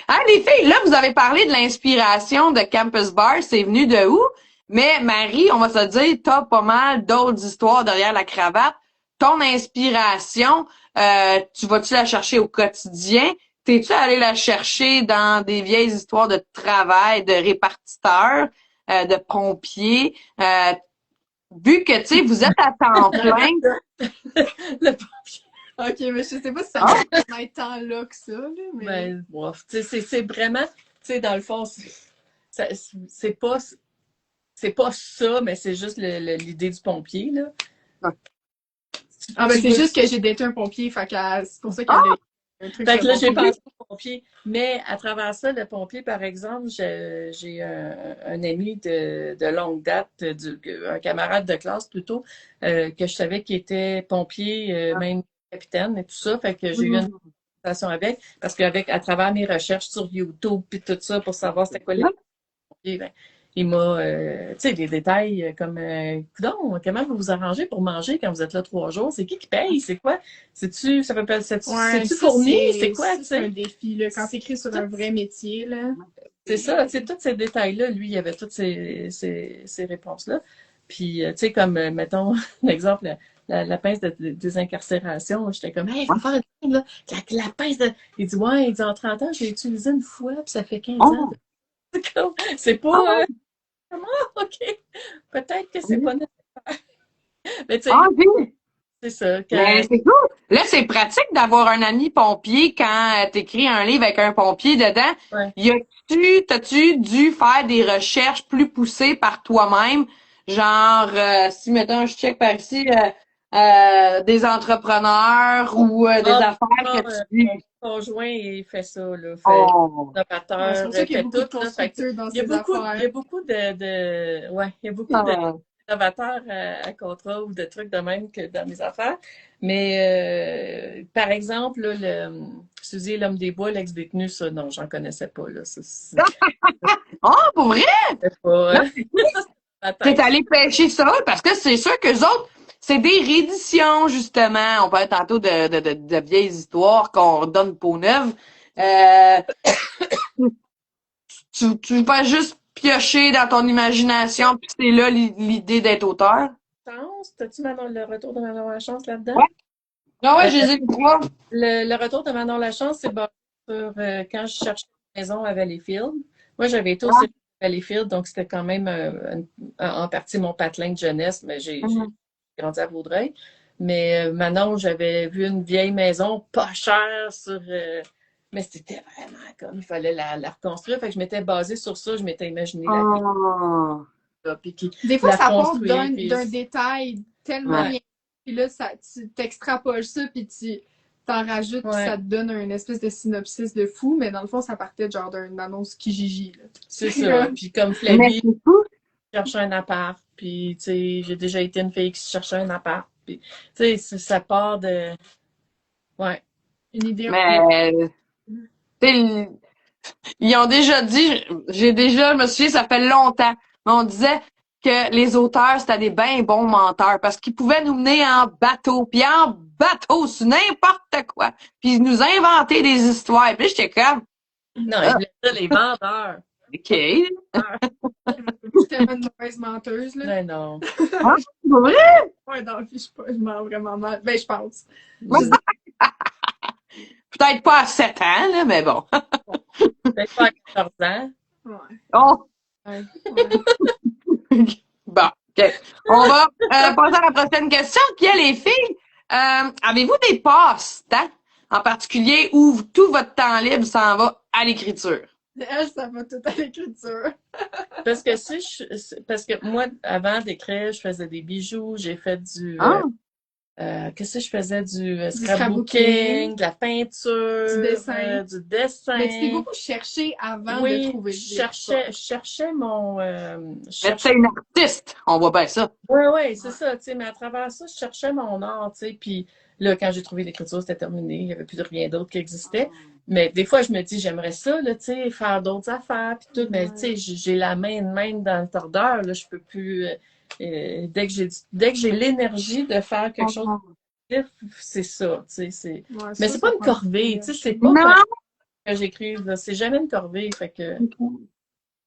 Hein, les filles, là, vous avez parlé de l'inspiration de Campus Bar. C'est venu de où? Mais Marie, on va se dire, t'as pas mal d'autres histoires derrière la cravate. Ton inspiration, tu vas-tu la chercher au quotidien? T'es-tu allé la chercher dans des vieilles histoires de travail, de répartiteurs, de pompiers? Vu que, tu sais, vous êtes à temps plein. Le pompier. Ok, mais je sais pas si ça va être tant là que ça, là, mais... Ben, bof. Tu sais, c'est vraiment, tu sais, dans le fond, c'est pas ça, mais c'est juste l'idée du pompier, là. Ah, ben c'est juste que j'ai daté un pompier, fait que c'est pour ça qu'il y avait un truc Fait que là, j'ai sur le pompier. pensé au pompier. Mais à travers ça, le pompier, par exemple, j'ai un ami de longue date, un camarade de classe plutôt, que je savais qui était pompier, même capitaine et tout ça. Fait que j'ai eu conversation avec, parce qu'à travers mes recherches sur YouTube puis tout ça pour savoir c'était quoi les pompiers, ben, il m'a, tu sais, des détails comme, coudonc, comment vous vous arrangez pour manger quand vous êtes là 3 jours? C'est qui paye? C'est quoi? C'est-tu, ça s'appelle, Ouais, c'est-tu ça, fourni? C'est quoi, tu c'est un sais? défi, là. Quand t'écris sur un vrai métier, là. C'est ça, tu sais, tous ces détails-là, lui, il avait toutes ces réponses-là. Puis, tu sais, comme, mettons, l'exemple, la pince de désincarcération, j'étais comme, hey, il faut faire une thing, là. La pince de. Il dit, ouais, il dit, en 30 ans, je l'ai utilisée une fois, puis ça fait 15 ans. Oh! C'est comme, c'est pas. Comment? OK. Peut-être que c'est pas nécessaire. Mais, tu sais, Ah, oui! c'est ça. Mais c'est cool. Là, c'est pratique d'avoir un ami pompier quand t'écris un livre avec un pompier dedans. Ouais. T'as-tu dû faire des recherches plus poussées par toi-même? Genre, si, mettons, je check par ici, des entrepreneurs ou des Ah, affaires que tu dis. mon conjoint, il fait ça, là. Fait Oh! Ouais, c'est innovateur, pour ça qu'il y a fait beaucoup de tout, là. Fait que constructeurs dans il y a ces beaucoup, il y affaires. a beaucoup ouais, il y a beaucoup Ah. d'innovateurs à contrat ou de trucs de même que dans mes affaires. Mais, par exemple, là, Suzy et l'homme des bois, l'ex-détenu, ça, non, j'en connaissais pas, là. Ça, Oh, pour vrai? c'est pas, ma T'es tête. allé pêcher ça parce que c'est sûr qu'eux autres, c'est des rééditions, justement. On parlait tantôt de vieilles histoires qu'on redonne peau neuve. Euh, tu vas juste piocher dans ton imagination, puis c'est là l'idée d'être auteur. Chance, t'as-tu le retour de Manon la chance là-dedans? Ouais. Ah ouais, Euh, je les ai vus trois. le retour de Manon la chance, c'est basé sur quand je cherchais une maison à Valleyfield. Moi, j'avais été au cégep à Valleyfield, donc c'était quand même en partie mon patelin de jeunesse, mais j'ai grandi à Vaudreuil. Mais Manon, j'avais vu une vieille maison pas chère mais c'était vraiment comme il fallait la reconstruire. Fait que je m'étais basée sur ça, je m'étais imaginé la vie, Oh. là, puis Des fois, la ça part construire. Puis d'un détail tellement Ouais. bien. Puis là, tu t'extrapoles ça, puis tu t'en rajoutes, puis Ouais. ça te donne une espèce de synopsis de fou. Mais dans le fond, ça partait genre d'une annonce Kijiji, là. c'est ça. Puis comme Mais Flavie c'est fou. cherchait un appart, puis tu sais, j'ai déjà été une fille qui cherchait un appart. Puis tu sais, ça part de. Ouais. Une idée. Mais, tu sais, ils ont déjà dit, je me souviens, ça fait longtemps, mais on disait que les auteurs, c'était des bien bons menteurs parce qu'ils pouvaient nous mener en bateau, puis en bateau, sur n'importe quoi, puis nous inventer des histoires. Puis j'étais comme, Non, il voulait dire les vendeurs. OK. Je suis tellement une mauvaise menteuse, là. Mais non. Ah, c'est vrai? Ouais, dans le fond, je mens vraiment mal. Ben, je pense. Peut-être pas à 7 ans, là, mais bon. Peut-être pas à 14 ans. Ouais. Oh. Ouais. Bon, OK. On va passer à la prochaine question, qui est les filles. Avez-vous des passe-temps en particulier où tout votre temps libre s'en va à l'écriture? Elle, ça va tout à l'écriture. Parce que moi, avant d'écrire, je faisais des bijoux, j'ai fait Ah. qu'est-ce que je faisais? Du scrapbooking, scrapbooking, de la peinture, du dessin. du dessin. Mais tu t'es beaucoup cherché avant Oui, de trouver je cherchais mon... Mais t'es une artiste, on voit bien ça. Oui, c'est ça, tu sais, mais à travers ça, je cherchais mon art, tu sais, puis là, quand j'ai trouvé l'écriture, c'était terminé, il n'y avait plus de rien d'autre qui existait. Mais des fois, je me dis, j'aimerais ça, là, tu sais, faire d'autres affaires, puis tout, mais tu sais, j'ai la main même dans le tordeur, là, je peux plus... dès que j'ai l'énergie de faire quelque chose de positif, c'est ça, tu sais, Ouais, mais ça, c'est pas ça une prend corvée, du tu sais, c'est pas Non. que j'écrive, là, c'est jamais une corvée, fait que...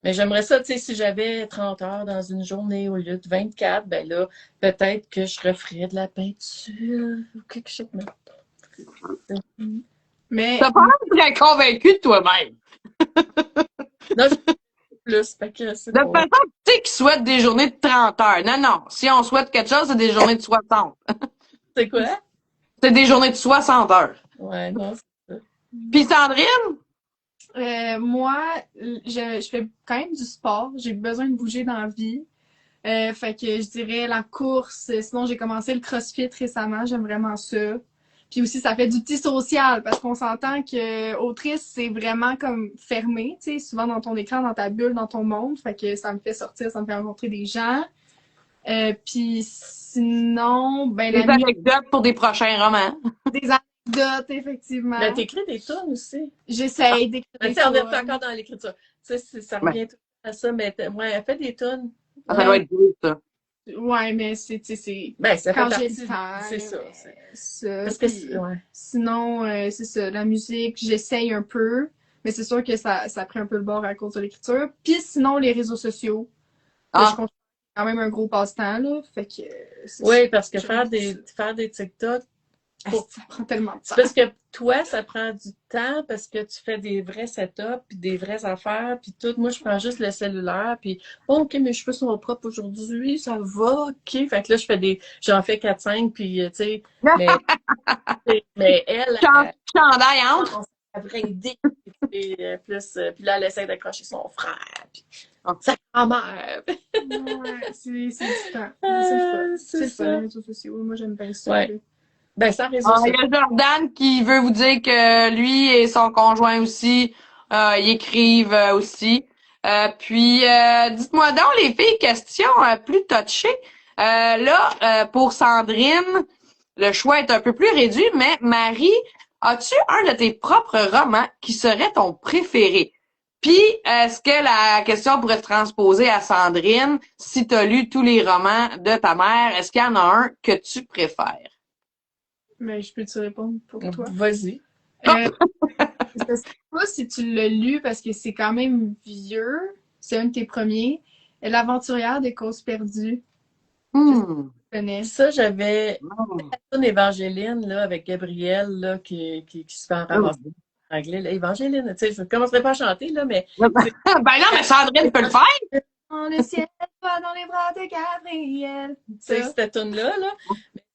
Mais j'aimerais ça, tu sais, si j'avais 30 heures dans une journée au lieu de 24, ben là, peut-être que je referais de la peinture ou quelque chose. Mais T'as pas l'air très convaincu de toi-même. Non, je plus, fait que c'est De pas... toute façon, tu sais qu'ils souhaitent des journées de 30 heures. Non, non. Si on souhaite quelque chose, c'est des journées de 60. C'est quoi? C'est des journées de 60 heures. Ouais, non, c'est ça. Puis Sandrine? moi, je fais quand même du sport. J'ai besoin de bouger dans la vie. Fait que je dirais la course. Sinon, j'ai commencé le CrossFit récemment. J'aime vraiment ça. Puis aussi, ça fait du petit social parce qu'on s'entend que autrice, c'est vraiment comme fermé, tu sais, souvent dans ton écran, dans ta bulle, dans ton monde. Fait que ça me fait sortir, ça me fait rencontrer des gens. Puis sinon, ben Des la anecdotes pour des prochains romans. des anecdotes, Dot, effectivement. Mais t'écris des tunes aussi. J'essaye d'écrire Mais des tu sais, on est tunes. encore dans l'écriture. Tu sais, ça Ben, revient tout à ça, mais ouais, elle fait des tunes. ça doit être beau, ça. Ouais, mais c'est, tu sais, c'est Ben, ça fait quand j'ai le partie. temps. C'est là, ça. mais ça, Parce que, puis ouais. sinon, c'est ça, la musique, j'essaye un peu, mais c'est sûr que ça prend un peu le bord à cause de l'écriture. Puis sinon, les réseaux sociaux, que je Ah, considère quand même un gros passe-temps, là, fait que c'est ça. Oui, parce que J'aime faire des TikTok, ça. pour- Ça prend tellement de c'est temps. parce que toi, ça prend du temps parce que tu fais des vrais setups, puis des vraies affaires, puis tout. Moi, je prends juste le cellulaire, puis bon, OK, mes cheveux sont propres aujourd'hui, ça va, OK. Fait que là, j'en fais 4-5, puis tu sais, mais, mais elle, Chandail entre. on vraie idée, puis, puis là, elle essaie d'accrocher son frère, puis ah. sa grand-mère. Ouais, c'est du temps. Mais c'est le fun. C'est le fun, ça. les réseaux sociaux. Moi, j'aime bien ça. Ouais. là. Ben, sans réseaux Ah, il sociaux. y a Jordan qui veut vous dire que lui et son conjoint aussi, ils écrivent aussi. Dites-moi donc, les filles, question plus touchée. Pour Sandrine, le choix est un peu plus réduit, mais Marie, as-tu un de tes propres romans qui serait ton préféré? Puis, est-ce que la question pourrait se transposer à Sandrine? Si tu as lu tous les romans de ta mère, est-ce qu'il y en a un que tu préfères? Mais je peux te répondre pour toi. Vas-y. Euh, je sais pas si tu l'as lu parce que c'est quand même vieux. C'est un de tes premiers. L'aventurière des causes perdues. Hmm. Tu connais. Ça, j'avais Oh. une Évangéline, là, avec Gabrielle, là, qui se fait en ramasser en anglais. Là. Évangéline, tu sais, je ne commencerai pas à chanter, là, mais Ben non, mais Sandrine peut le faire. Dans le ciel, toi dans les bras de Gabriel. c'est Ça. cette tune-là, là.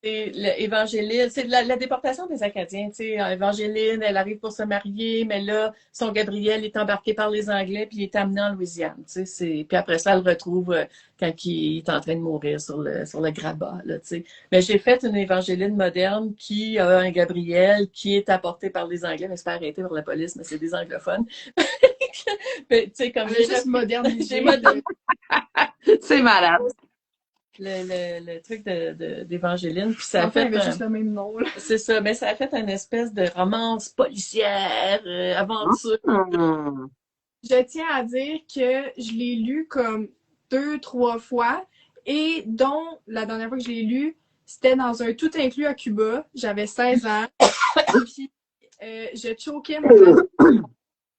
C'est Évangéline, c'est la déportation des Acadiens, tu sais. Évangéline, elle arrive pour se marier, mais là, son Gabriel est embarqué par les Anglais, puis il est amené en Louisiane, tu sais. Puis après ça, elle le retrouve quand il est en train de mourir sur le grabat, là, tu sais. Mais j'ai fait une Évangéline moderne qui a un Gabriel qui est apporté par les Anglais, mais c'est pas arrêté par la police, mais c'est des anglophones. Tu sais, comme On a juste modernisé. j'ai modernisé C'est malade. le truc d'Évangéline, puis ça a Enfin, il fait avait juste le même nom. Là. c'est ça, mais ça a fait une espèce de romance policière, aventure. Hmm. Je tiens à dire que je l'ai lu comme 2, 3 fois et dont la dernière fois que je l'ai lu, c'était dans un tout inclus à Cuba. J'avais 16 ans. Puis je choquais mon amour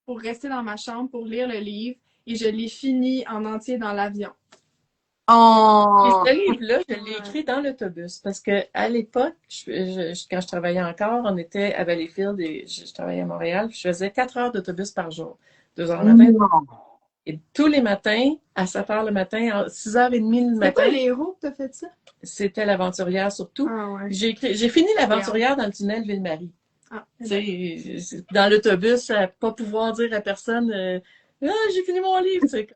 pour rester dans ma chambre pour lire le livre et je l'ai fini en entier dans l'avion. Et Oh. ce livre-là, je l'ai écrit dans l'autobus parce que à l'époque, quand je travaillais encore, on était à Valleyfield et je travaillais à Montréal, puis je faisais 4 heures d'autobus par jour. 2 heures le matin. Et tous les matins, à 7 heures le matin, à 6h30 le C'est quoi matin, les héros que t'as fait ça? c'était l'aventurière surtout. Ah ouais. J'ai fini l'aventurière dans le tunnel Ville-Marie. Ah, Tu sais, dans l'autobus, à pas pouvoir dire à personne ah, j'ai fini mon livre, tu sais.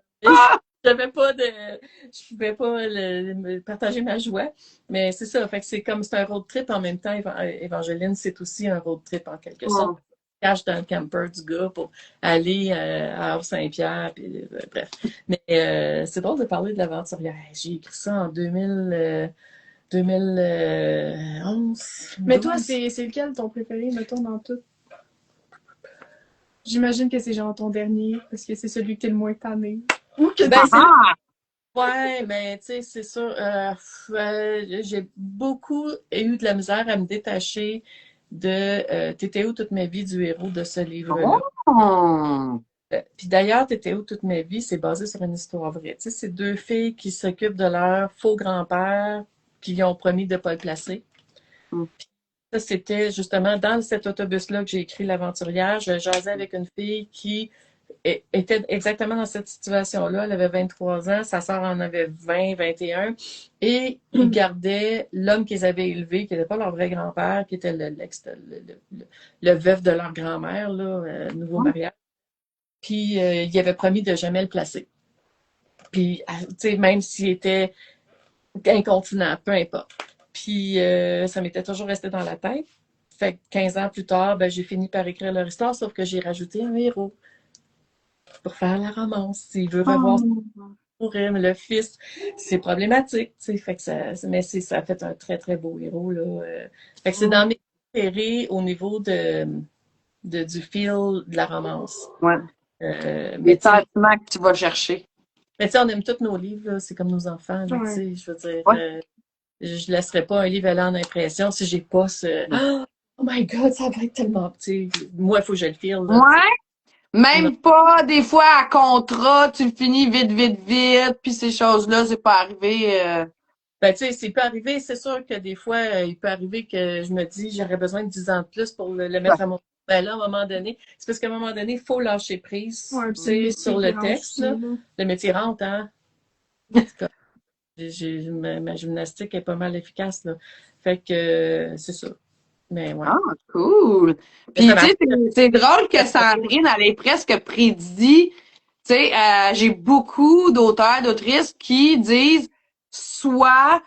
J'avais pas de. Je pouvais pas partager ma joie. Mais c'est ça. Fait que c'est un road trip en même temps. Évangéline, c'est aussi un road trip en quelque sorte. Je cache dans le camper du gars pour aller à Havre-Saint-Pierre. Puis, bref. Mais c'est drôle de parler de l'aventurière. J'ai écrit ça en 2011. Mais toi, c'est lequel ton préféré, mettons, dans tout? J'imagine que c'est genre ton dernier, parce que c'est celui que t'es le moins tanné. Ou que Ben, c'est Ah. ouais, mais tu sais, c'est sûr, j'ai beaucoup eu de la misère à me détacher de T'étais où toute ma vie du héros de ce livre-là. Oh. Puis d'ailleurs, T'étais où toute ma vie, c'est basé sur une histoire vraie. Tu sais, c'est 2 filles qui s'occupent de leur faux grand-père qui lui ont promis de ne pas le placer. Mm. Puis ça, c'était justement dans cet autobus-là que j'ai écrit L'Aventurière. Je jasais avec une fille qui était exactement dans cette situation-là. Elle avait 23 ans, sa sœur en avait 20, 21. Et ils gardaient l'homme qu'ils avaient élevé, qui n'était pas leur vrai grand-père, qui était le veuf de leur grand-mère, là, nouveau mariage. Puis il avait promis de jamais le placer. Puis, tu sais, même s'il était incontinent, peu importe. Puis ça m'était toujours resté dans la tête. Fait que 15 ans plus tard, ben, j'ai fini par écrire leur histoire, sauf que j'ai rajouté un héros pour faire la romance. S'il veut revoir mourir, mais le fils, c'est problématique, tu sais. Fait que ça a fait un très, très beau héros, là. Fait que c'est dans mes préféré au niveau du feel de la romance. Ouais. Mais Les tu sais, sentiments que tu vas chercher. on aime tous nos livres, là. C'est comme nos enfants, là, tu Ouais. sais. Je veux dire, Ouais. je laisserai pas un livre aller en impression si j'ai pas ce Oh my God, ça va être tellement petit. Moi, il faut que je le file, là, tu sais. Ouais. Non. Même pas, des fois, à contrat, tu le finis vite, vite, vite, puis ces choses-là, c'est pas arrivé. Ben, tu sais, c'est peut arriver, c'est sûr que des fois, il peut arriver que je me dis, j'aurais besoin de 10 ans de plus pour le mettre à mon. Ben là, à un moment donné, c'est parce qu'à un moment donné, il faut lâcher prise, Ouais, tu puis c'est le sais, sur métier le qui rentre texte, aussi, là. là. Le métier rentre, hein. C'est comme- ma gymnastique est pas mal efficace, là. Fait que, c'est ça. Mais ouais. Ah, cool. Mais ça Puis, tu marche. sais, c'est drôle que Sandrine, elle ait presque prédit. Tu sais, j'ai beaucoup d'auteurs, d'autrices qui disent soit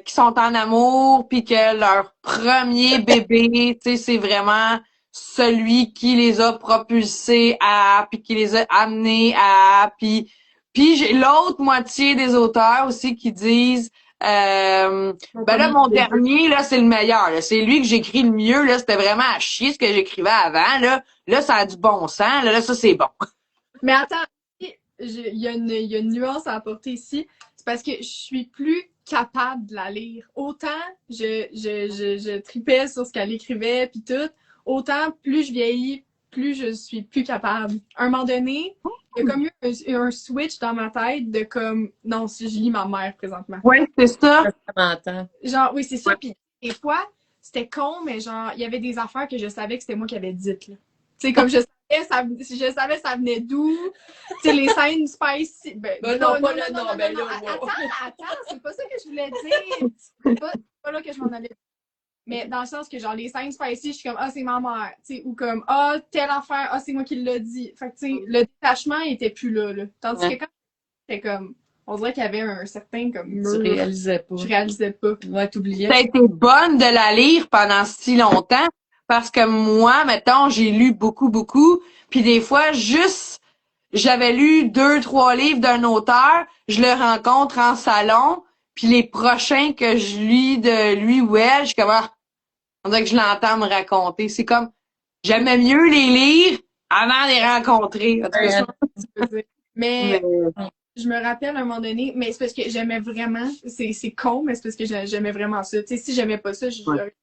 qui sont en amour, puis que leur premier bébé, tu sais, c'est vraiment celui qui les a propulsés à, puis qui les a amenés à, puis j'ai l'autre moitié des auteurs aussi qui disent ben là, mon dernier, là, c'est le meilleur. Là. C'est lui que j'écris le mieux. Là, c'était vraiment à chier ce que j'écrivais avant. Là, ça a du bon sens. Là, ça, c'est bon. Mais attends, il y a une nuance à apporter ici. C'est parce que je suis plus capable de la lire. Autant je tripais sur ce qu'elle écrivait puis tout, autant plus je vieillis, plus je suis plus capable. À un moment donné, il y a comme eu un switch dans ma tête de comme non, si je lis ma mère présentement. Oui, c'est ça. Ça m'entend. Genre, oui, c'est ça. Ouais. Puis des fois, c'était con, mais genre, il y avait des affaires que je savais que c'était moi qui avais dites, là. Tu sais, comme je savais ça venait d'où. Tu sais, les scènes spicy. Ben non, pas le nom, ben là, wow. Attends, c'est pas ça que je voulais dire. C'est pas là que je m'en allais. Mais dans le sens que, genre, les scènes spicy, je suis comme, ah, c'est ma mère. Tu sais, ou comme, ah, telle affaire, ah, c'est moi qui l'ai dit. Fait que, tu sais, le détachement était plus là. Tandis que quand c'était comme, on dirait qu'il y avait un certain, comme, Tu mur. réalisais pas. Je réalisais pas. Ouais, t'oubliais. Ça a été bonne de la lire pendant si longtemps parce que moi, mettons, j'ai lu beaucoup, beaucoup. Puis des fois, juste, j'avais lu 2, 3 livres d'un auteur, je le rencontre en salon, puis les prochains que je lis de lui ou elle, je suis comme, ah, on dirait que je l'entends me raconter. C'est comme, j'aimais mieux les lire avant de les rencontrer. En tout cas, Mais mais- je me rappelle à un moment donné, mais c'est parce que j'aimais vraiment, c'est con, mais c'est parce que j'aimais vraiment ça. Tu sais, si j'aimais pas ça, j'aurais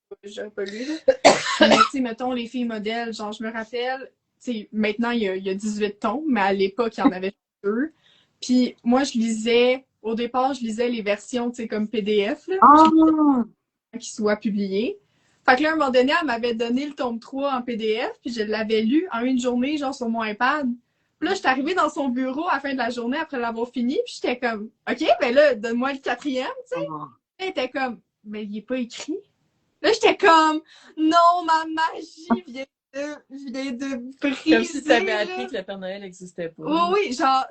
pas lu, là. Mais tu sais, mettons, les filles modèles, genre, je me rappelle, tu sais, maintenant, il y a 18 tomes, mais à l'époque, il y en avait 2. Puis moi, au départ, je lisais les versions, tu sais, comme PDF, là, Ah! qui soient publiées. Fait que là, à un moment donné, elle m'avait donné le tome 3 en PDF, puis je l'avais lu en une journée, genre, sur mon iPad. Puis là, j'étais arrivée dans son bureau à la fin de la journée après l'avoir fini, puis j'étais comme, OK, ben là, donne-moi le 4e, tu sais. Elle était comme, mais il est pas écrit. Là, j'étais comme, non, ma magie vient de briser. Comme si t'avais là. appris que le Père Noël n'existait pas. Oui, genre,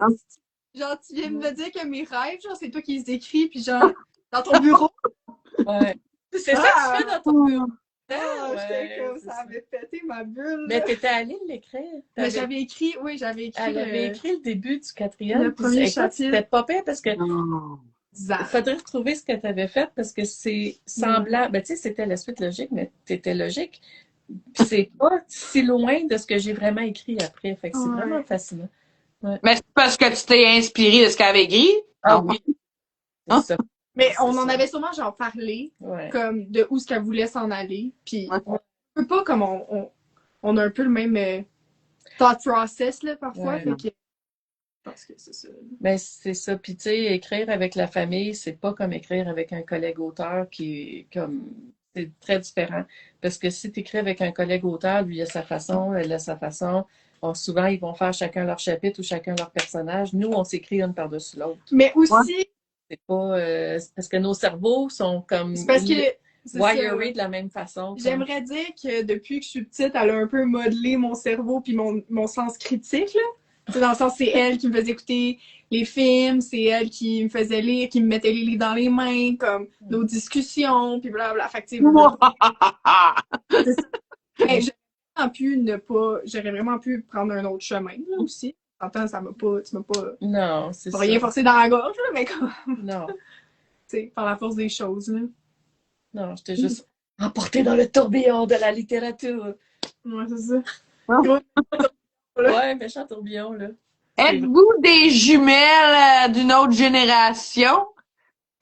tu viens de me dire que mes rêves, genre, c'est toi qui les écris, puis genre, dans ton bureau. Ouais. C'est ça que tu fais dans ton bureau. J'étais comme, c'est ça ça. avait pété ma bulle. Mais t'étais allée l'écrire. Mais T'avais- j'avais écrit Elle avait écrit le début du 4e. le premier Écoute, chapitre. c'était pas pire parce que Non. il faudrait retrouver ce que tu avais fait parce que c'est semblant. Ben, tu sais, c'était la suite logique, mais t'étais logique. Puis c'est pas si loin de ce que j'ai vraiment écrit après. Fait que c'est Ouais. vraiment fascinant. Mais c'est parce que tu t'es inspiré de ce qu'elle avait écrit? Ah Non. oui. Hein? C'est ça. Mais C'est on en ça. avait sûrement, genre, parlé, Ouais. comme, de où ce qu'elle voulait s'en aller. Puis, Ouais. on peut pas, comme, on a un peu le même thought process, là, parfois. Ouais. Fait que, je pense que c'est ça. Ben, c'est ça. Puis, tu sais, écrire avec la famille, c'est pas comme écrire avec un collègue auteur qui est comme. C'est très différent. Parce que si tu écris avec un collègue auteur, lui, il a sa façon, elle a sa façon. Bon, souvent, ils vont faire chacun leur chapitre ou chacun leur personnage. Nous, on s'écrit une par-dessus l'autre. Mais aussi, C'est pas. C'est parce que nos cerveaux sont comme. c'est parce que, c'est ça. wirés de la même façon. comme- J'aimerais dire que depuis que je suis petite, elle a un peu modelé mon cerveau puis mon sens critique, là. Tu sais, dans le sens, c'est elle qui me faisait écouter les films, c'est elle qui me faisait lire, qui me mettait les livres dans les mains, comme nos discussions, puis blablabla. Fait que, tu sais, mais j'aurais vraiment pu prendre un autre chemin, là, aussi. T'entends, tu m'as Non, c'est pas ça. rien forcé dans la gorge, là, mais comme, Non, tu sais, par la force des choses, là. non, j'étais juste. emporté dans le tourbillon de la littérature. Ouais, c'est ça. Ah. Gros, là. Ouais, méchant tourbillon, là. C'est vrai. Êtes-vous des jumelles d'une autre génération?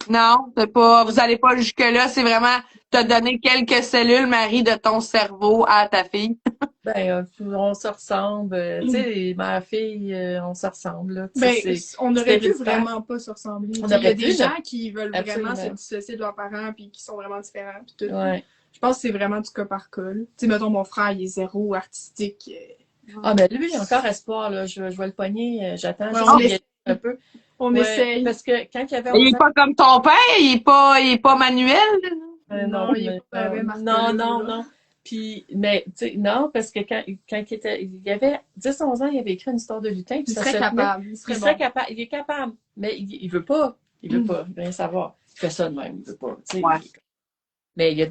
Non, c'est pas, vous allez pas jusque-là, c'est vraiment te donner quelques cellules, Marie, de ton cerveau à ta fille. Ben, on se ressemble. Tu sais, ma fille, on se ressemble, là. Tu Ben, sais, on c'est aurait pu héréditaire. vraiment pas se ressembler. On Tu sais, il y a aurait des pu, gens qui veulent vraiment se absolument. dissocier de leurs parents puis qui sont vraiment différents puis tout. Ouais. Je pense que c'est vraiment du cas par cas, là. Tu sais, mettons, mon frère, il est zéro artistique. Ah, ben lui, il a encore espoir, là. Je vais le pogner. J'attends Ouais, juste on qu'il essaye. ait un peu. On Ouais, essaye. parce que quand il avait Il 11 est ans, pas comme ton père, il est pas manuel. Non, il est pas non, Martin, non, non, là. non. Puis, mais, tu sais, non, parce que quand il avait 10-11 ans, il avait écrit une histoire de lutin, puis Il ça serait se tenait. capable. Il Il serait serait bon. capable, il est capable, mais il veut pas. Il veut pas, il veut rien savoir. Il fait ça de même, il veut pas. Tu sais. Ouais. Mais il a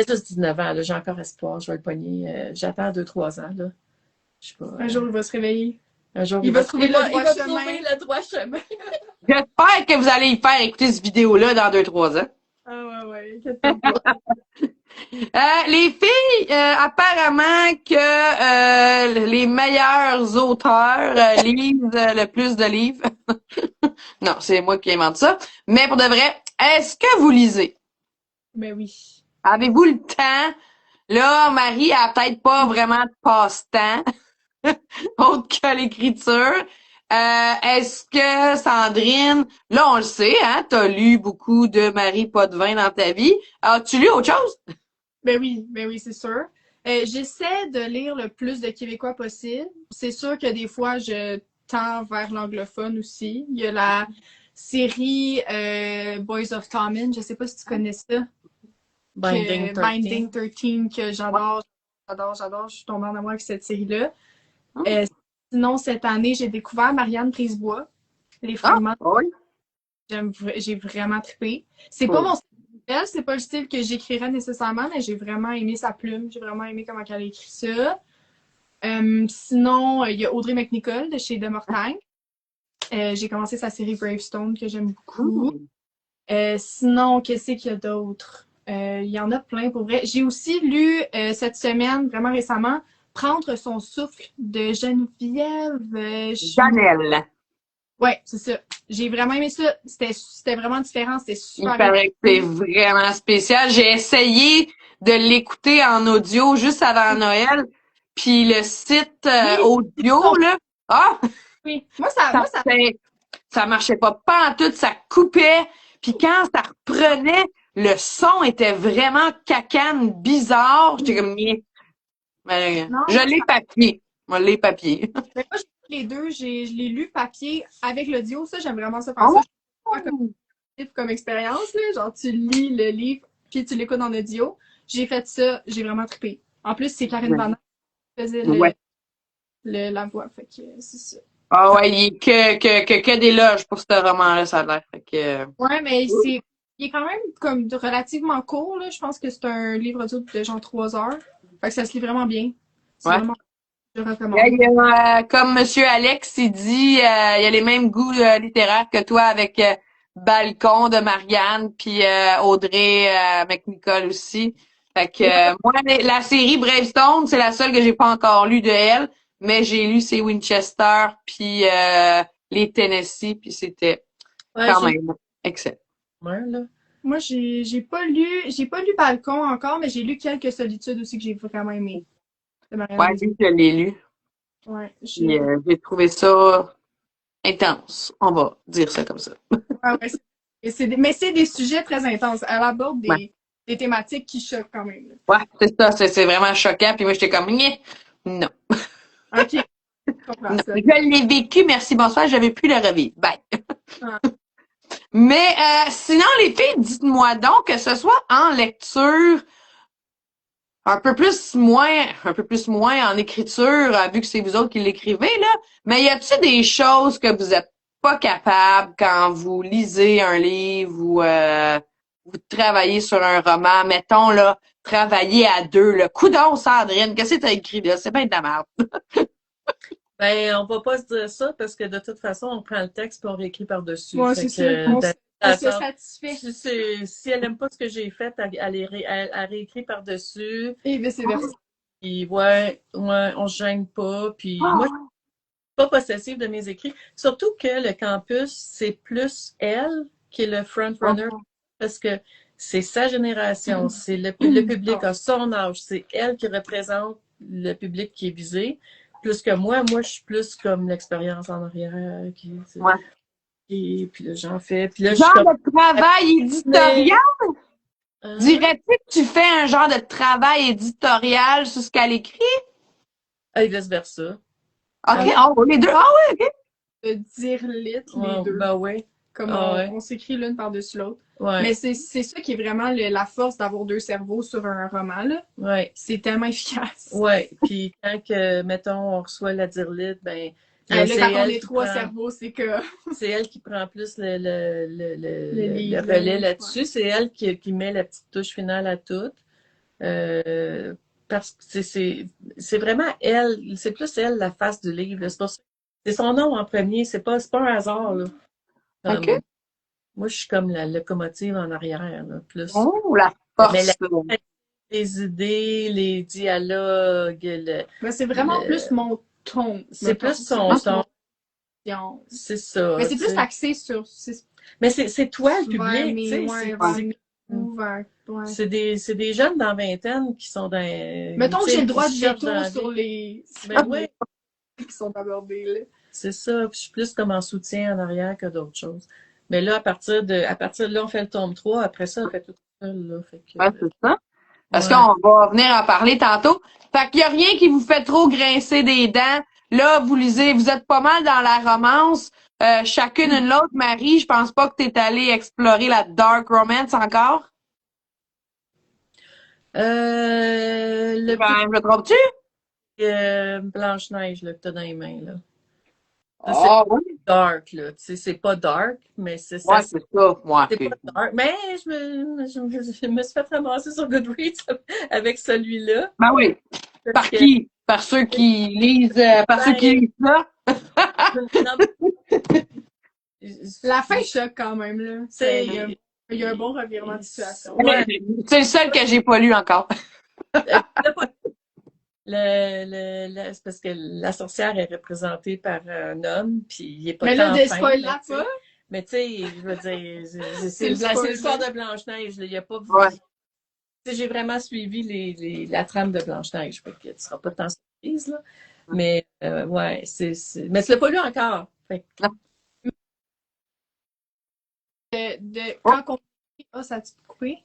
juste 19 ans, là, j'ai encore espoir, je vais le pogner. J'attends 2-3 ans, là. Je sais pas. Un jour, il va se réveiller. Un jour, il va trouver le droit il va chemin. trouver le droit chemin. J'espère que vous allez y faire écouter cette vidéo-là dans 2-3 ans. Ah ouais, inquiète-toi pas. Les filles, apparemment que les meilleurs auteurs lisent le plus de livres. Non, c'est moi qui invente ça. Mais pour de vrai, est-ce que vous lisez? Ben oui. Avez-vous le temps? Là, Marie a peut-être pas vraiment de passe-temps, autre que l'écriture. Est-ce que Sandrine, là on le sait, hein, t'as lu beaucoup de Marie Potvin dans ta vie. As-tu lu autre chose? Ben oui, c'est sûr. J'essaie de lire le plus de Québécois possible. C'est sûr que des fois, je tends vers l'anglophone aussi. Il y a la série Boys of Tommen, je sais pas si tu connais ça. Binding 13. Binding 13, que j'adore. Je suis tombée en amour avec cette série-là. Sinon, cette année, j'ai découvert Marianne Brisebois, Les Fragments. Oui. J'ai vraiment trippé. C'est pas mon style, c'est pas le style que j'écrirais nécessairement, mais j'ai vraiment aimé sa plume. J'ai vraiment aimé comment elle a écrit ça. Sinon, il y a Audrey McNichol de chez De Mortagne. J'ai commencé sa série Bravestone que j'aime beaucoup. Sinon, qu'est-ce qu'il y a d'autre? Il y en a plein pour vrai. J'ai aussi lu cette semaine, vraiment récemment, Prendre son souffle de Geneviève. Janelle. Ouais, c'est ça. J'ai vraiment aimé ça. C'était vraiment différent. C'était Il super. paraît que c'est vraiment spécial. J'ai essayé de l'écouter en audio juste avant Noël. Puis le site audio, là, Oui. ça marchait pas en tout, ça coupait. Puis quand ça reprenait, le son était vraiment cacane, bizarre. J'étais comme, Non, je l'ai papier. Moi, je l'ai papier. Mais moi, j'ai les deux. Je l'ai lu papier avec l'audio. Ça, j'aime vraiment ça faire ça. Comme expérience, là. Genre, tu lis le livre, puis tu l'écoutes en audio. J'ai fait ça, j'ai vraiment trippé. En plus, c'est Karine Vanasse qui faisait la voix. Fait que c'est ça. Ah ouais, il est que d'éloges pour ce roman-là, ça a l'air. Fait que... Ouais, mais il est quand même comme relativement court, là. Je pense que c'est un livre audio de genre 3 heures. Fait que ça se lit vraiment bien. C'est vraiment, je recommande. Il y a, comme Monsieur Alex, il dit, il y a les mêmes goûts littéraires que toi avec Balcon de Marianne, puis Audrey McNichol aussi. Fait que moi, la série Bravestone, c'est la seule que j'ai pas encore lue de elle, mais j'ai lu ses Winchester, puis les Tennessee, puis c'était quand même excellent. Ouais, là. Moi, j'ai pas lu Balcon encore, mais j'ai lu Quelques solitudes aussi que j'ai vraiment aimé. Ouais, oui, je l'ai lu. Ouais, j'ai trouvé ça intense. On va dire ça comme ça. Ah ouais, mais c'est des sujets très intenses. Elle aborde des thématiques qui choquent quand même. Là. Ouais, c'est ça. C'est vraiment choquant. Puis moi, j'étais comme, non. OK. Je comprends ça. Je l'ai vécu. Merci, bonsoir. J'avais plus le revivre. Bye. Mais sinon, les filles, dites-moi donc que ce soit en lecture, un peu plus moins en écriture, vu que c'est vous autres qui l'écrivez, là. Mais y a-t-il des choses que vous êtes pas capable quand vous lisez un livre ou vous travaillez sur un roman, mettons, là, travailler à deux, là. Coudon, Sandrine, qu'est-ce que t'as écrit, là? C'est bien de la merde. Ben, on va pas se dire ça parce que de toute façon, on prend le texte et on réécrit par-dessus. Ouais, c'est ça. Elle se attends. satisfait. Si elle aime pas ce que j'ai fait, elle réécrit par-dessus. Et vice-versa. Puis ouais, on se gêne pas. Puis moi, je suis pas possessive de mes écrits. Surtout que le campus, c'est plus elle qui est le front-runner parce que c'est sa génération, c'est le public a son âge, c'est elle qui représente le public qui est visé. Plus que moi, je suis plus comme l'expérience en arrière. Ouais. Et puis là, j'en fais. Puis là, je suis Genre comme... de travail éditorial? Hein? Dirais-tu que tu fais un genre de travail éditorial sur ce qu'elle écrit? Et vice-versa. OK, les deux. Ah oui, OK. De dire lit, les deux. Ben oui. Comme ouais. on s'écrit l'une par-dessus l'autre. Ouais. Mais c'est ça qui est vraiment la force d'avoir deux cerveaux sur un roman, là. Ouais. C'est tellement efficace. Ouais. Puis quand, mettons, on reçoit la direlite, ben... Là, quand on elle est qui trois prend- cerveaux, c'est que... C'est elle qui prend plus le livre, relais ouais. là-dessus. C'est elle qui met la petite touche finale à tout. Parce que c'est vraiment elle, c'est plus elle la face du livre. C'est son nom en premier, c'est pas un hasard. Là. OK. Moi, je suis comme la locomotive en arrière, là, plus. Oh, la Mais force. les idées, les dialogues, Mais c'est vraiment plus mon ton. c'est plus son. C'est ça. Mais c'est plus axé sur... Mais c'est toi le vers public, mes- tu sais. ouais, c'est- vers mes goûts, vers- ouais. C'est des jeunes dans la vingtaine qui sont dans... Mettons que tu sais, j'ai le droit qui de cherchent veto dans la sur vie. les... Ben oui, qui sont abordés, là. c'est ça. Puis je suis plus comme en soutien en arrière que d'autres choses. Mais là, à partir de là, on fait le tome 3. Après ça, on fait tout seul, là. Fait que, Ouais, c'est ça. Parce ouais. qu'on va venir en parler tantôt. Fait qu'il y a rien qui vous fait trop grincer des dents. Là, vous lisez, vous êtes pas mal dans la romance. Chacune une l'autre. Marie, je pense pas que t'es allée explorer la dark romance encore. Le Ben, me trompe-tu? petit Blanche-Neige là, que t'as dans les mains, là. Ça, Ah, oui. c'est dark, là. Tu sais, c'est pas dark, mais c'est Ouais, ça. c'est ça. Ouais, C'est ok. pas dark. Mais je me suis fait ramasser sur Goodreads avec celui-là. Ben oui. Par Parce que- qui? Par ceux qui lisent, par ceux qui lisent ça? Non, mais- La fin choque quand même, là. C'est- Il y a un bon revirement de situation. Ouais. C'est le seul que j'ai pas lu encore. C'est parce que la sorcière est représentée par un homme, puis il est pas Mais là, tant des fin, spoilers là, tu sais. pas. Mais tu sais, je veux dire, C'est le c'est spoiler. l'histoire de Blanche-Neige. là. Il y a pas... Ouais. Tu sais, j'ai vraiment suivi la trame de Blanche-Neige. Fait que tu seras pas tant surprise, là. Mais ouais, mais tu l'as pas lu encore. Fait que- Quand on... Ah, ça a-tu coupé?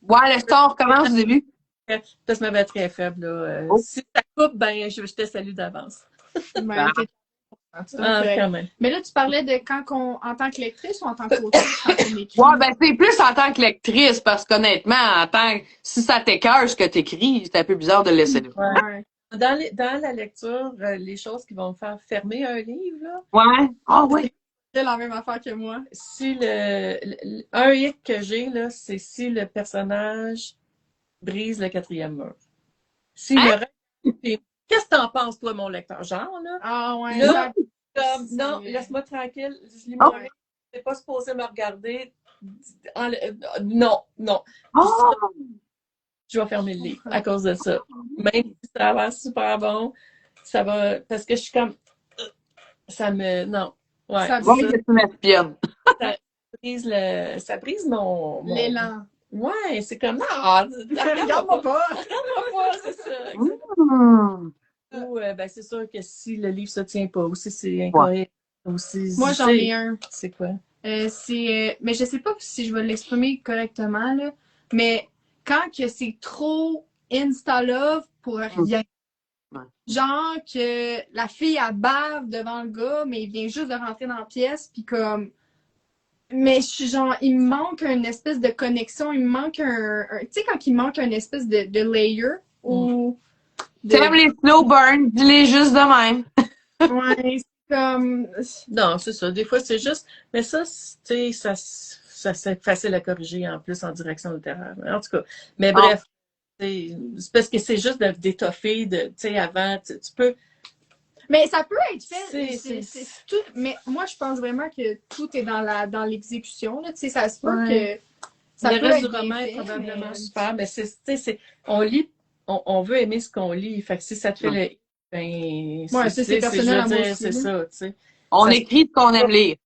Ouais, le son recommence du début. Parce que ma batterie est faible, là. Oh. Si ça coupe, ben je te salue d'avance. Ben, ok. C'est Ah, correct. quand même. Mais là, tu parlais de en tant que lectrice ou en tant qu'autrice quand on écrit? Ouais, ben c'est plus en tant que lectrice, parce qu'honnêtement, si ça t'écoeure ce que t'écris, c'est un peu bizarre de le laisser là. Ouais. Dans la lecture, les choses qui vont me faire fermer un livre, là, Ouais. Ah oui. C'est la même affaire que moi. si un hic que j'ai, là, c'est si le personnage brise le quatrième mur. Si le reste, qu'est-ce que t'en penses, toi, mon lecteur? Genre, là? Ah ouais. Là, ça- non, c'est- laisse-moi tranquille. Je lis Oh. mon livre. T'es pas supposé me regarder. Non. Oh! Je vais fermer le livre à cause de ça. Même si ça a l'air super bon, ça va. Parce que je suis comme. Ça me. Non. Ouais. Ça Bon, que tu m'espionnes. Ça brise mon. L'élan. Ouais, c'est comme. Non, Regarde-moi pas. regarde-moi pas, c'est ça. Hmm. Ou, ben, c'est sûr que si le livre se tient pas, ou si c'est incorrect, ou si. Moi, j'en ai un. C'est quoi? Mais je sais pas si je vais l'exprimer correctement, là. Mais quand que c'est trop insta-love pour rien. Ouais. Genre que la fille, elle bave devant le gars, mais il vient juste de rentrer dans la pièce, puis comme... Mais je suis genre, il me manque une espèce de connexion, il me manque tu sais, quand il manque une espèce de layer, ou... T'aimes les slow burns, dis-les juste de même. Ouais, c'est comme... Non, c'est ça. Des fois, c'est juste. Mais ça, tu sais, ça c'est facile à corriger en plus en direction littéraire. En tout cas. Mais bref, c'est parce que c'est juste d'étoffer, tu sais, avant, tu peux. Mais ça peut être fait. C'est Tout. Mais moi, je pense vraiment que tout est dans l'exécution, là. Tu sais, ça se peut Ouais. que ça Le peut reste être du bien roman est fait, probablement mais super, mais tu sais, on lit, on veut aimer ce qu'on lit. Fait que si ça te fait Ouais. ben, ouais, ça, c'est je personnel veux à moi dire, aussi, c'est là. ça, tu sais. On Ça se écrit ce qu'on aime lire.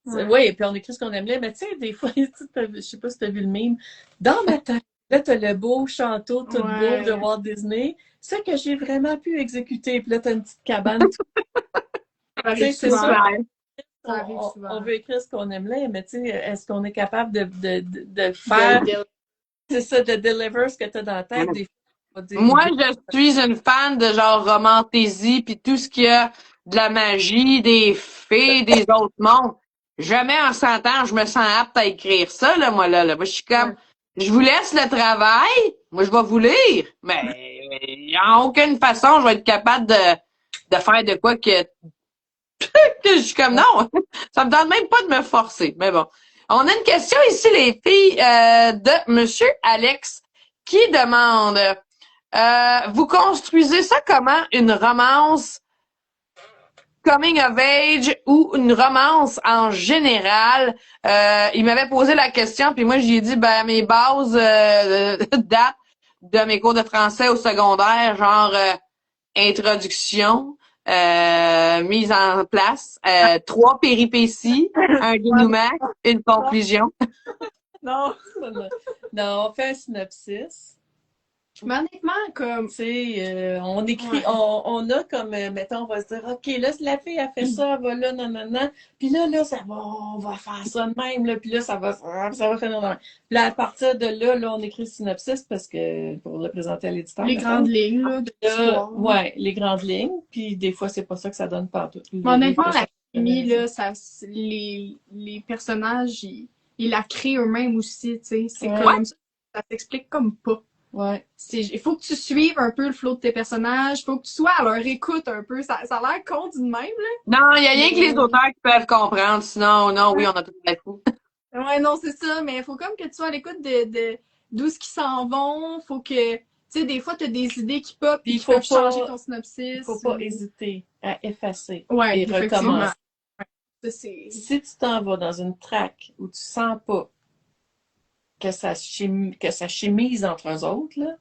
Ouais. Oui, puis on écrit ce qu'on aime lire, mais tu sais, des fois, je sais pas si tu as vu le mime. Dans ma tête, là, t'as le beau château tout beau de Ouais. Walt Disney, ce que j'ai vraiment pu exécuter. Puis là, t'as une petite cabane. Ça Tu arrive sais, c'est C'est sûr, souvent. clair. Ça arrive on souvent. veut écrire ce qu'on aime lire, mais tu sais, est-ce qu'on est capable de De, faire, de- c'est ça, de deliver ce que t'as dans la tête? Des fois, on va dire, Moi, je suis une fan de genre romantaisie puis tout ce qui a de la magie, des fées, des autres mondes. Jamais en 100 ans, je me sens apte à écrire ça, là, moi, là. Moi, je suis comme, ouais. je vous laisse le travail, moi, je vais vous lire, mais en aucune façon, je vais être capable de faire de quoi que je suis comme, non, ça me donne même pas de me forcer. Mais bon. On a une question ici, les filles, de Monsieur Alex, qui demande, vous construisez ça comment une romance coming of age ou une romance en général? Il m'avait posé la question, puis moi, j'ai dit, ben, mes bases datent de mes cours de français au secondaire, genre introduction, mise en place, 3 péripéties, un dénouement, une conclusion. non, non, on fait un synopsis. Mais honnêtement, comme. Tu sais, on écrit, Ouais. on a comme, mettons, on va se dire, OK, là, la fille a fait ça, elle va là, non, non, non. Puis là, ça va, on va faire ça de même, là, puis là, ça va faire non, non. Puis là, à partir de là, on écrit le synopsis parce que, pour le présenter à l'éditeur, Les mettons. grandes lignes, là, de Là, l'histoire. ouais, les grandes lignes. Puis des fois, c'est pas ça que ça donne partout. Le Mais livre honnêtement, que la chaque chimie, semaine. là, les personnages, ils la créent eux-mêmes aussi, tu sais. C'est Ouais, comme ça s'explique comme pas. ouais. Il faut que tu suives un peu le flow de tes personnages, il faut que tu sois à leur écoute un peu. Ça a l'air con d'une même, là. Non, il y a rien que les Mais, auteurs qui peuvent comprendre, sinon, non, oui, on a tout à fou. ouais, non, c'est ça, mais il faut comme que tu sois à l'écoute d'où ce qu'ils s'en vont. Faut que, tu sais, des fois, tu as des idées qui pop Puis et qui peuvent changer ton il synopsis. faut pas hésiter à effacer Ouais, et effectivement. recommencer. Ça, c'est. Si tu t'en vas dans une track où tu sens pas que ça chimise entre eux autres, là,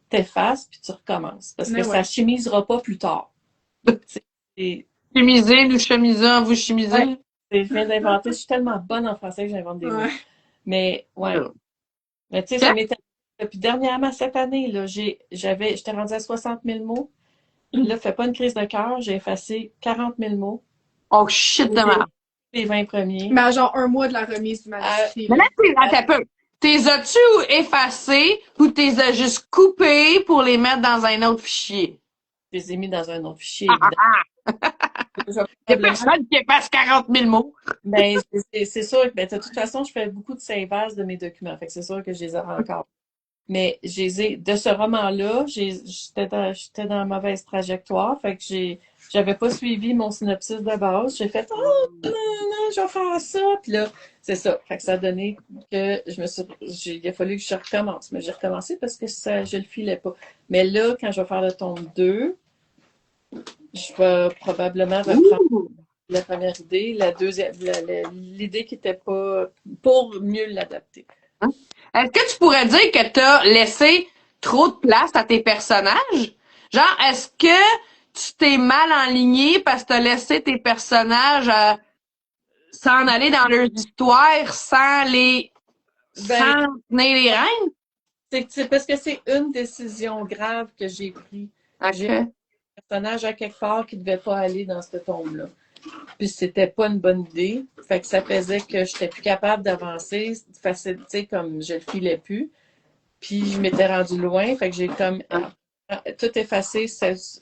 t'effaces puis tu recommences. Parce que Mais ça ouais. chimisera pas plus tard. C'est- Chemiser, nous chemisons, vous chemisez. ouais, je viens d'inventer. Je suis tellement bonne en français que j'invente des mots. Ouais. Mais ouais. Mais tu sais, ça m'est arrivé depuis dernièrement cette année, là, j'étais rendue à 60 000 mots. Là, fais pas une crise de cœur, j'ai effacé 40 000 mots. Oh shit de merde. Les 20 premiers. Mais à genre un mois de la remise du manuscrit. Mais là. là, attends un peu. T'es as-tu effacés ou t'es as juste coupés pour les mettre dans un autre fichier? Je les ai mis dans un autre fichier, évidemment. Je vais Il y a probablement- personne qui efface 40 000 mots. Ben, c'est sûr que, ben, de toute façon, je fais beaucoup de save as de mes documents. Fait que c'est sûr que je les ai encore. Mais je les ai, de ce roman-là, j'étais dans la mauvaise trajectoire. Fait que j'avais pas suivi mon synopsis de base. J'ai fait, oh, non, non, je vais faire ça. Puis là, c'est ça. Fait que ça a donné que il a fallu que je recommence. Mais j'ai recommencé parce que je le filais pas. Mais là, quand je vais faire le tome 2, je vais probablement reprendre la première idée, la deuxième, l'idée qui était pas, pour mieux l'adapter. Est-ce que tu pourrais dire que t'as laissé trop de place à tes personnages? Genre, est-ce que tu t'es mal enligné parce que t'as laissé tes personnages s'en aller dans leurs histoires sans sans tenir les rênes? C'est parce que c'est une décision grave que j'ai prise. J'ai un personnage à quelque part qui ne devait pas aller dans ce tome-là. Puis c'était pas une bonne idée. Fait que ça faisait que je n'étais plus capable d'avancer. Facile, tu sais, comme je le filais plus. Puis je m'étais rendue loin. Fait que j'ai comme tout effacé.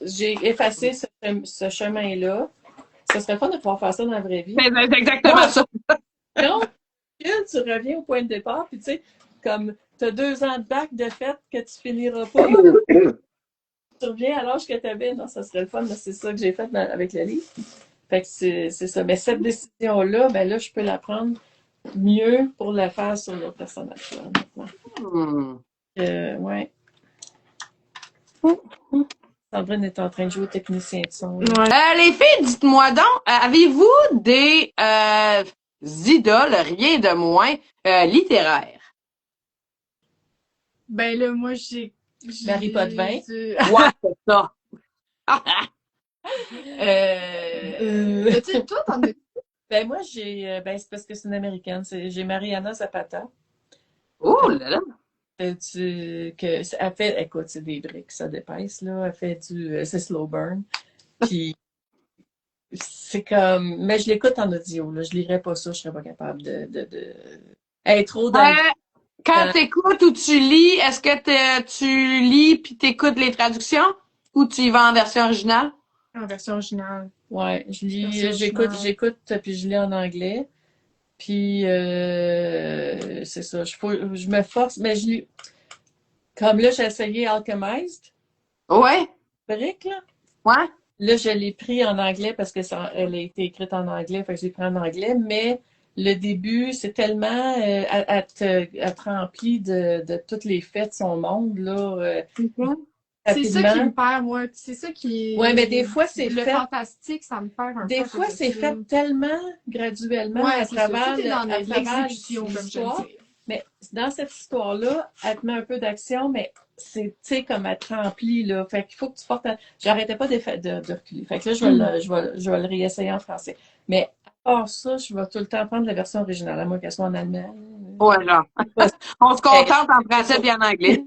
J'ai effacé ce chemin-là. Ce serait fun de pouvoir faire ça dans la vraie vie. C'est exactement ça. Non, tu reviens au point de départ, puis tu sais, comme tu as 2 ans de bac de fait que tu finiras pas, tu reviens à l'âge que tu avais. Non, ça serait le fun, c'est ça que j'ai fait avec le livre. Fait que c'est ça. Mais cette décision-là, ben là, je peux la prendre mieux pour la faire sur le personnage. Là, Hmm. ouais. Sandrine est en train de jouer au technicien de son. Ouais. Les filles, dites-moi donc, avez-vous des idoles, rien de moins, littéraires? Ben là, moi, Marie Potvin. Ouais, c'est ça. Toi, t'en as... Ben moi, c'est parce que c'est une Américaine. J'ai Mariana Zapata. Oh là là. Elle fait, écoute, c'est des briques, ça dépasse, là. Elle fait c'est slow burn. Puis, c'est comme, mais je l'écoute en audio, là. Je lirais pas ça, je serais pas capable de être trop dans Quand t'écoutes ou tu lis, est-ce que tu lis puis t'écoutes les traductions ou tu y vas en version originale? En version originale. Ouais, Version j'écoute, originale. puis je lis en anglais. Puis, c'est ça, je me force, mais je lis, comme là, j'ai essayé Alchemized, Ouais, brique, là. ouais. Là, je l'ai pris en anglais parce que elle a été écrite en anglais, fait que je l'ai pris en anglais, mais le début, c'est tellement, elle te remplit de toutes les faits de son monde, là, C'est ça qui rapidement. me perd, moi. C'est ça qui... Ouais, mais des fois, c'est Le fait, fantastique, ça me perd un peu. des fois, c'est fait tellement graduellement Ouais, à c'est ça. travers, Tout est dans à travers l'exécution, comme je l'histoire. dis. Mais dans cette histoire-là, elle te met un peu d'action, mais c'est, tu sais, comme elle te remplit, là. Fait qu'il faut que tu portes J'arrêtais pas de reculer. Fait que là, je vais le réessayer en français. Mais à part ça, je vais tout le temps prendre la version originale, à moins qu'elle soit en allemand. Ouais, genre. On se contente en français et en anglais.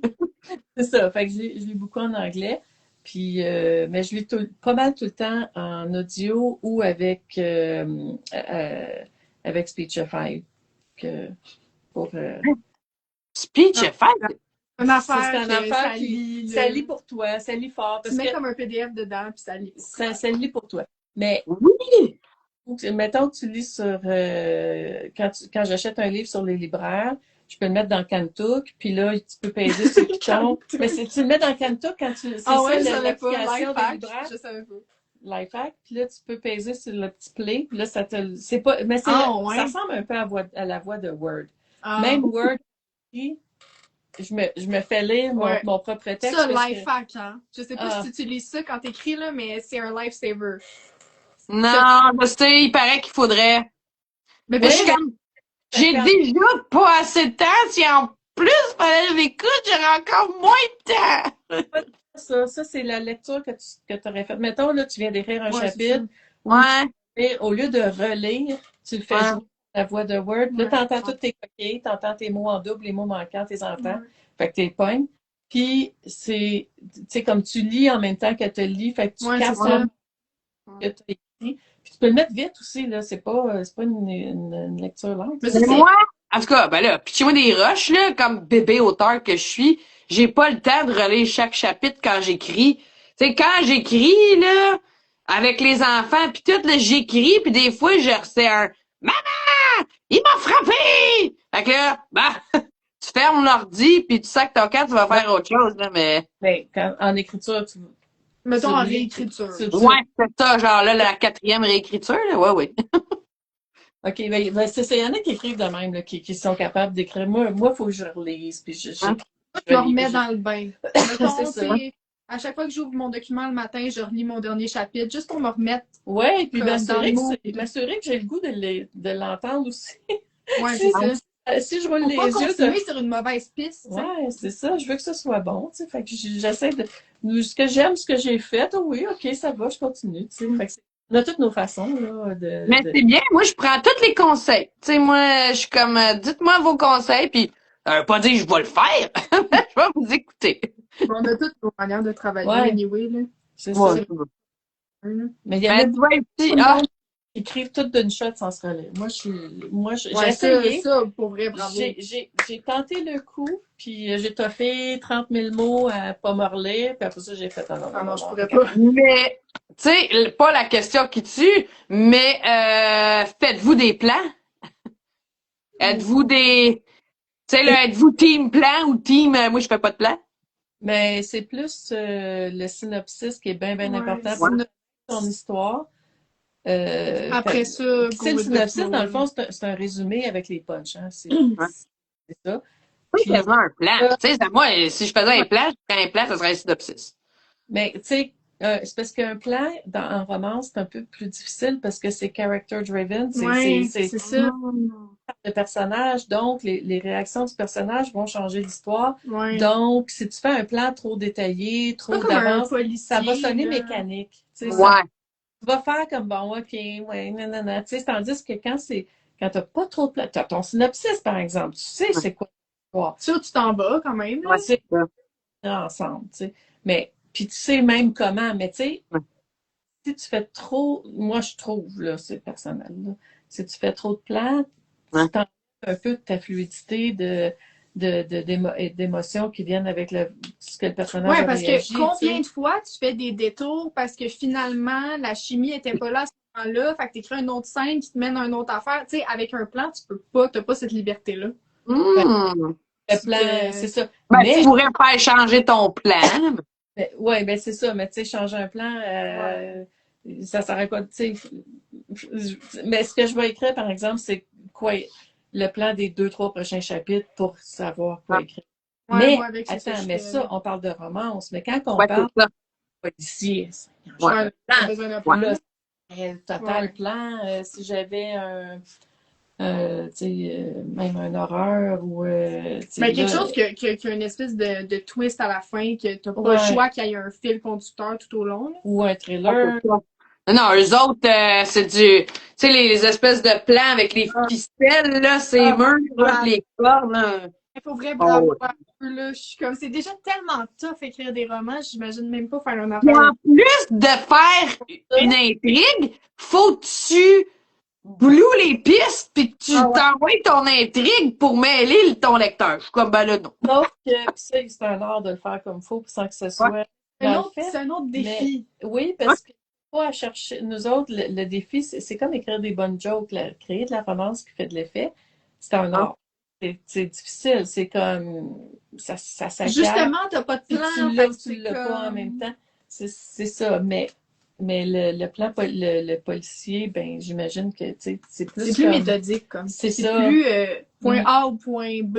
C'est ça. Fait que je lis beaucoup en anglais. Puis, mais je lis pas mal tout le temps en audio ou avec Speechify. Pour, Speechify? Une affaire c'est un que affaire ça qui lit, ça là. lit pour toi, ça lit fort Tu parce mets que comme un PDF dedans, puis ça lit. ça lit pour toi. Mais Oui. mettons que tu lis sur quand j'achète un livre sur les libraires, je peux le mettre dans Kantuk, puis là tu peux peser sur le piton. Mais tu le mets dans Kantuk quand c'est Ah ouais, je ça savais pas. l'application des Lifehack, libraires. je savais pas. Lifehack, puis là, tu peux peser sur le petit play, puis là, c'est pas, mais ouais. ça ressemble un peu à la voix de Word. Ah. Même Word, je me fais lire Ouais. mon propre texte. Ça, parce que- lifehack, hein. Je sais pas si tu utilises ça quand t'écris, là, mais c'est un lifesaver. Non, je sais, il paraît qu'il faudrait. Mais Mais je suis comme, j'ai déjà pas assez de temps. Si en plus fallait que je l'écoute, j'aurais encore moins de temps. Ça c'est la lecture que tu aurais faite. Mettons, là, tu viens d'écrire un chapitre, Ouais. au lieu de relire, tu le fais jouer la voix de Word. Là, tu entends tous tes coquilles, tu entends tes mots en double, les mots manquants, tu les entends. Fait que tu les pognes. Puis, tu sais, comme tu lis en même temps que tu lis, fait que tu captes ce que tu as écrit. Puis, tu peux le mettre vite aussi, là. C'est pas une lecture lente. Mais moi, en tout cas, ben là, pitchez-moi des rushs, là, comme bébé auteur que je suis, j'ai pas le temps de relire chaque chapitre quand j'écris. Tu sais, quand j'écris, là, avec les enfants, puis tout, là, j'écris, puis des fois, je recevais un « Maman! Il m'a frappé! » Fait que là, bah, tu fermes l'ordi, puis tu sais que ton cas, tu vas faire autre chose, là, mais... Mais en écriture, mettons en réécriture. Ouais, c'est ça, genre là, la 4e réécriture, là, ouais. OK, ben c'est il y en a qui écrivent de même, là, qui sont capables d'écrire. Moi, il faut que je relise, puis je me remets dans le bain. Mettons, c'est ça. À chaque fois que j'ouvre mon document le matin, je relis mon dernier chapitre, juste pour me remettre. Ouais, puis m'assurer que j'ai le goût de l'entendre aussi. Ouais, c'est ça. Si je roule Faut les pas yeux... continuer sur une mauvaise piste. Ouais, c'est ça. Je veux que ce soit bon, tu sais. Fait que j'essaie de... Ce que j'aime, ce que j'ai fait, oh oui, OK, ça va, je continue, tu sais. Fait que on a toutes nos façons, là, Mais c'est bien, moi, je prends tous les conseils. Tu sais, moi, je suis comme, dites-moi vos conseils, puis pas dire je vais le faire, je vais vous écouter. On a toutes nos manières de travailler, anyway, là. C'est ça. Mais il y a aussi, qui écrivent tout d'une shot sans se relire. Moi, j'ai essayé. Ça, pour vrai, bravo. J'ai tenté le coup, puis j'ai toffé 30 000 mots à pas me relire, puis après ça, j'ai fait un non, je pourrais pas. Mais, tu sais, pas la question qui tue, mais faites-vous des plans? Êtes-vous des... Tu sais, là, êtes-vous team plan ou team... moi, je fais pas de plan? Mais c'est plus le synopsis qui est bien important pour ton histoire. Après ça, le synopsis, dans le fond, c'est un résumé avec les punchs. Hein? C'est ça. Oui, quasiment un plan. Tu sais, moi, si je faisais un plan, ça serait un synopsis. Mais, tu sais, c'est parce qu'un plan en romance, c'est un peu plus difficile parce que c'est character driven, Ouais, c'est c'est ça. le personnage, donc les réactions du personnage vont changer l'histoire. Ouais. Donc, si tu fais un plan trop détaillé, C'est pas trop comme un d'avance, ça va policier, sonner là. mécanique. Tu sais, Ouais. tu vas faire comme bon, ok, ouais, nanana. Tu sais, tandis que quand t'as pas trop de plan, t'as ton synopsis, par exemple, tu sais c'est quoi l'histoire. Sûr, tu t'en vas quand même, là. Ouais, Tu sais c'est ensemble, tu sais. Mais, puis tu sais même comment, mais tu sais, ça. si tu fais trop, moi je trouve, là, c'est personnel, là, si tu fais trop de plans, Ouais. tu t'enlèves un peu de ta fluidité d'émotions qui viennent avec ce que le personnage Ouais, a parce réagi, que combien tu de fois tu fais des détours parce que finalement la chimie était pas là à ce moment-là, fait que t'écris une autre scène qui te mène à une autre affaire. Tu sais, avec un plan, tu peux pas, t'as pas cette liberté-là. sais. Hmm. Le plan, c'est ça. Ben, tu Mais, pourrais faire changer ton plan. ouais, ben c'est ça, mais tu sais, changer un plan, ça s'arrête pas, tu sais. Mais ce que je vais écrire, par exemple, c'est quoi le plan des 2, 3 prochains chapitres pour savoir quoi écrire. Ouais, moi Mais, avec c'est ça que attends, je mais fais. ça, on parle de romance, mais quand on Ouais, c'est parle ça. de policier, Ouais. Ouais, t'as besoin d'un plan. là, total Ouais. plan, si j'avais tu sais, même un horreur ou, tu sais, Mais quelque là, chose qui a une espèce de twist à la fin, que t'as pas le ouais, choix qu'il y ait un fil conducteur tout au long, là. ou un Ouais, thriller, c'est ça. Non, eux autres, c'est du, tu sais, les espèces de plans avec les Ah, ficelles, là, ces ah, murs, là, bravo. puis les cordes, là. Il faut vrai Oh, bravo ouais. à eux, là. Je suis comme, c'est déjà tellement tough écrire des romans, j'imagine même pas faire une Puis affaire. en plus de faire une intrigue, faut que tu bloues les pistes puis que Ah tu ouais. t'envoies ton intrigue pour mêler ton lecteur. Je suis comme, ben là, non. sauf que, pis ça, c'est un art de le faire comme il faut, sans que ce Ouais. soit mal fait. C'est un autre Mais défi. oui, Ouais. parce que pas à chercher, nous autres, le défi, c'est comme écrire des bonnes jokes, créer de la romance qui fait de l'effet. C'est un Hein? art. C'est difficile, c'est comme ça s'acquiert. Justement, t'as pas de Si plan, tu l'as fait ou que tu c'est l'as pas en même comme... temps, c'est ça. Mais le plan, le policier, ben j'imagine que tu sais, c'est C'est plus plus comme méthodique, comme. c'est C'est ça. plus point Mm, A ou point B.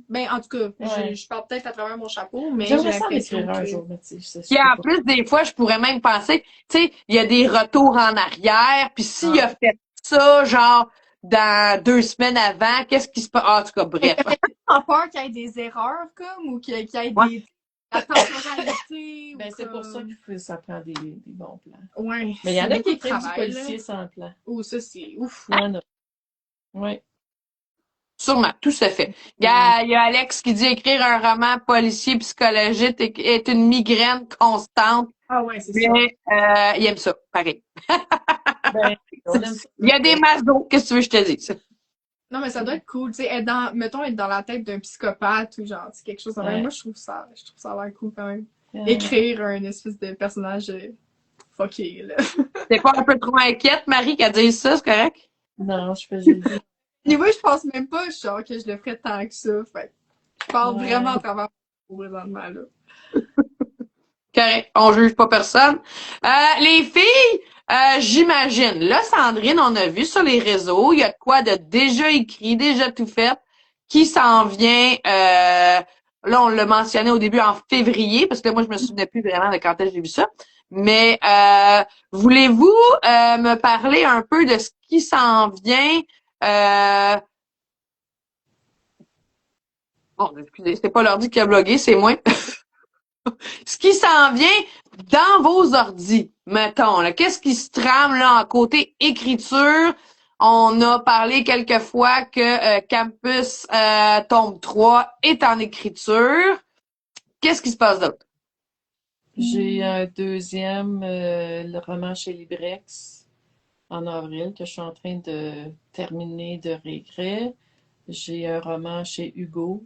Ben, en tout cas, ouais. je parle peut-être à travers mon chapeau, mais j'ai J'aimerais ça en l'impression écrire un que... jour, mais tu sais, Puis je peux en pas. plus, des fois, je pourrais même penser, tu sais, il y a des retours en arrière, puis s'il a Ah. fait ça, genre, dans 2 semaines avant, qu'est-ce qui se passe? Ah, en tout cas, Mais bref. t'avais pas peur qu'il y ait des erreurs, comme, ou qu'il y ait Ouais. des... La temporalité, Ben, ou c'est pour ça comme... qu'il faut, ça prend des bons plans. Ouais, Mais il y en c'est a beaucoup qui de écrivent du travail, là. policier sans plan. Oh, ça, c'est ouf. Il y en a. Oui. Sûrement, tout se fait. Il y a Alex qui dit écrire un roman policier psychologique est une migraine constante, Ah ouais, c'est ça. mais il aime ça, pareil. Ben, on aime ça. Il y a des masos, qu'est-ce que tu veux que je te dise? Non, mais ça doit être cool, tu sais, être dans, mettons, être dans la tête d'un psychopathe ou genre, c'est quelque chose de même. Ouais. Moi, je trouve ça a l'air cool quand même. Euh, Écrire un espèce de personnage fucké, là. T'es pas un peu trop inquiète, Marie, qu'elle dise ça, c'est correct? non, je fais juste. Niveau, je pense même pas, genre, que je le ferais tant que ça. Fait que je parle Ouais. vraiment à travers mon présentement, là. Correct, on juge pas personne. Les filles, j'imagine. Là, Sandrine, on a vu sur les réseaux, il y a de quoi de déjà écrit, déjà tout fait, qui s'en vient. Là, on l'a mentionné au début en février, parce que moi, je me souvenais plus vraiment de quand est-ce que j'ai vu ça. Mais voulez-vous me parler un peu de ce qui s'en vient? Bon, excusez, c'est pas l'ordi qui a blogué, c'est moi. Ce qui s'en vient dans vos ordis, mettons, là, qu'est-ce qui se trame là en côté écriture? On a parlé quelques fois que Campus Tome 3 est en écriture. Qu'est-ce qui se passe d'autre? J'ai un deuxième, le roman chez Librex en avril que je suis en train de terminer de réécrire. J'ai un roman chez Hugo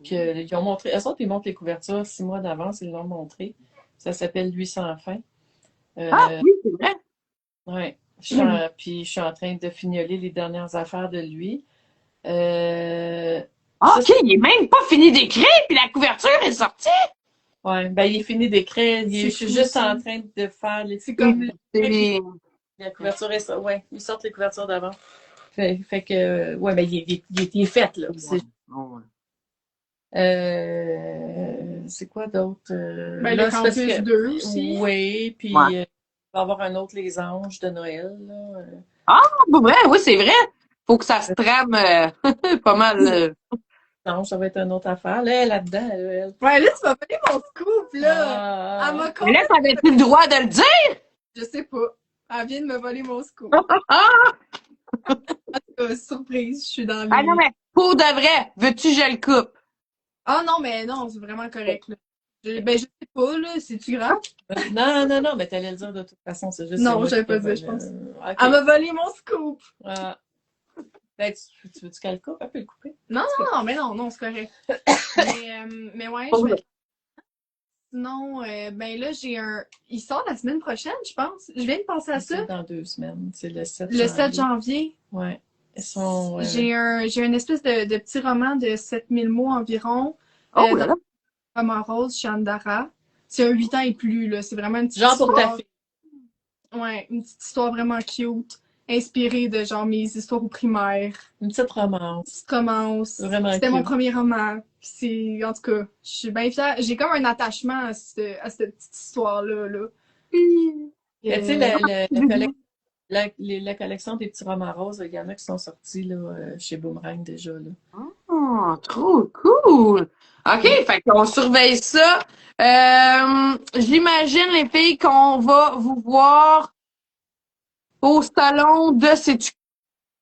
que ils ont montré. Elles autres, ils montrent les couvertures 6 mois d'avance, ils l'ont montré. Ça s'appelle Lui sans fin. Ah oui, c'est vrai. Ouais. Puis je suis en train de fignoler les dernières affaires de lui. Ça, OK, il est même pas fini d'écrire, puis la couverture est sortie. ouais, ben il est fini d'écrire. Je C'est suis fou, juste ça. en train de faire les. C'est comme... C'est- La couverture est ça. Ouais, ils sortent les couvertures d'avant. Fait que, ouais, ben il est fait, là. c'est quoi d'autre? Ben, Là, le c'est parce campus que- 2 aussi. Oui, puis Ouais. il va y avoir un autre Les Anges de Noël, là. Pour vrai, oui, c'est vrai. Faut que ça se trame pas mal. Non, ça va être une autre affaire. Là, elle est là-dedans, elle. Ouais, là, tu vas voler mon scoop, là. Elle m'a Mais là, complètement... t'avais-tu le droit de le dire? Je sais pas. Elle vient de me voler mon scoop. Ah! Surprise, je suis dans Ah non, les... mais pour de vrai, veux-tu que je le coupe? Ah non, mais non, c'est vraiment correct, là. Ben, je sais pas, là. C'est-tu grave? Non, mais t'allais le dire de toute façon, c'est juste... Non, moi j'avais qui pas te dit, je pense. ok. Elle m'a volé mon scoop. Ah. Ben, tu veux-tu qu'elle le coupe? Elle peut le couper. Non, mais non, c'est correct. Mais ouais, Pour je vais... vrai. Sinon, ben là, j'ai un... Il sort la semaine prochaine, je pense. Je viens de penser à ça. C'est dans 2 semaines. C'est le 7 Le 7 janvier. Ouais. Ils sont... J'ai une espèce de petit roman de 7000 mots environ. Oh Dans là là. Roman Rose chez Andara. C'est un 8 ans et plus, là. C'est vraiment une petite Genre pour ta histoire. fille. Ouais, une petite histoire vraiment cute. Inspirée de genre mes histoires au primaire. Une petite romance. Petite romance. Vraiment C'était mon cute. premier roman. C'est, en tout cas, je suis bien fière. J'ai comme un attachement à cette petite histoire-là, là. Mais tu sais, la collection des petits romans roses, il y en a qui sont sortis là, chez Boomerang déjà. Là. Oh, trop cool. OK, fait qu'on surveille ça. J'imagine, les filles, qu'on va vous voir au salon de c'est-tu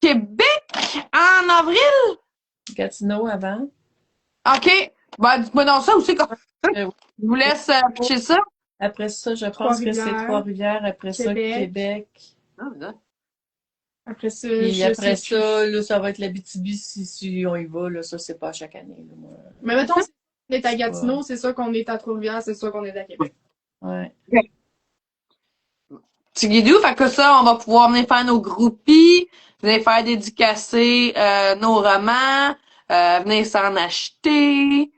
Québec en avril. Gatineau avant. OK. Ben, dites-moi dans ça aussi. Euh, Je vous laisse pitcher ça. Après ça, je pense que c'est Trois-Rivières. Trois-Rivières. Après ça, Québec. Québec. Après ça, Puis je après sais plus. ça, là, ça va être l'Abitibi si on y va. Là, ça, c'est pas à chaque année. Là, moi. Mais mettons, si on est à Gatineau, c'est sûr qu'on est à Trois-Rivières, c'est sûr qu'on est à Québec. Ouais. Petit guidou, fait que ça, on va pouvoir venir faire nos groupies, venir faire dédicacer nos romans, venir s'en acheter,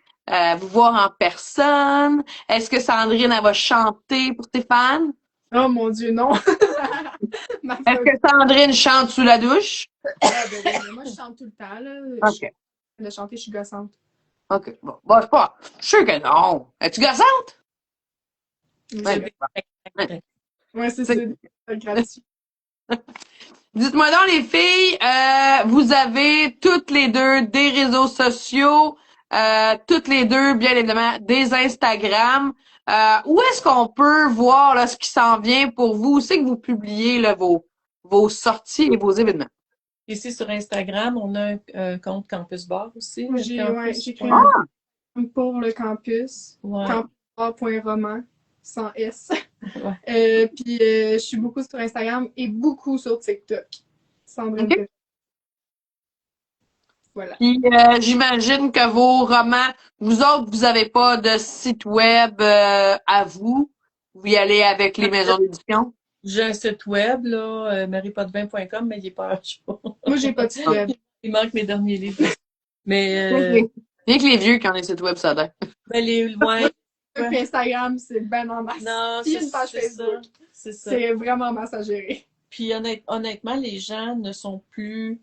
vous voir en personne. Est-ce que Sandrine, elle va chanter pour tes fans? Oh mon Dieu, non! Ma Est-ce que Sandrine chante sous la douche? Ah, ben oui, mais moi, je chante tout le temps, là. OK. De chanter, je suis gossante. OK. Bon, c'est pas. Je suis sûr que non. Es-tu gossante? Ouais. Ouais, c'est ça. C'est gratuit. Dites-moi donc, les filles, vous avez toutes les deux des réseaux sociaux, toutes les deux, bien évidemment, des Instagram. Où est-ce qu'on peut voir là, ce qui s'en vient pour vous? Où c'est que vous publiez là, vos sorties et vos événements? Ici sur Instagram, on a un compte Campus Bar aussi. Moi, j'ai créé Ah! un pour le campus. Ouais. Campus.roman, sans S. Ouais. Puis, je suis beaucoup sur Instagram et beaucoup sur TikTok. Sandrine. Ok. Voilà. Puis j'imagine que vos romans, vous autres, vous avez pas de site web à vous. Vous y allez avec les maisons d'édition. J'ai un site web, là, mariepotvin.com, mais il est pas à jour. Moi, j'ai pas de site web. Il manque mes derniers livres. Mais, Rien que les vieux qui ont des sites web, ça a ouais. Puis Instagram, c'est ben en masse. Non, Puis une page c'est Facebook. ça. C'est ça. C'est vraiment masse à gérer. Puis honnêtement, les gens ne sont plus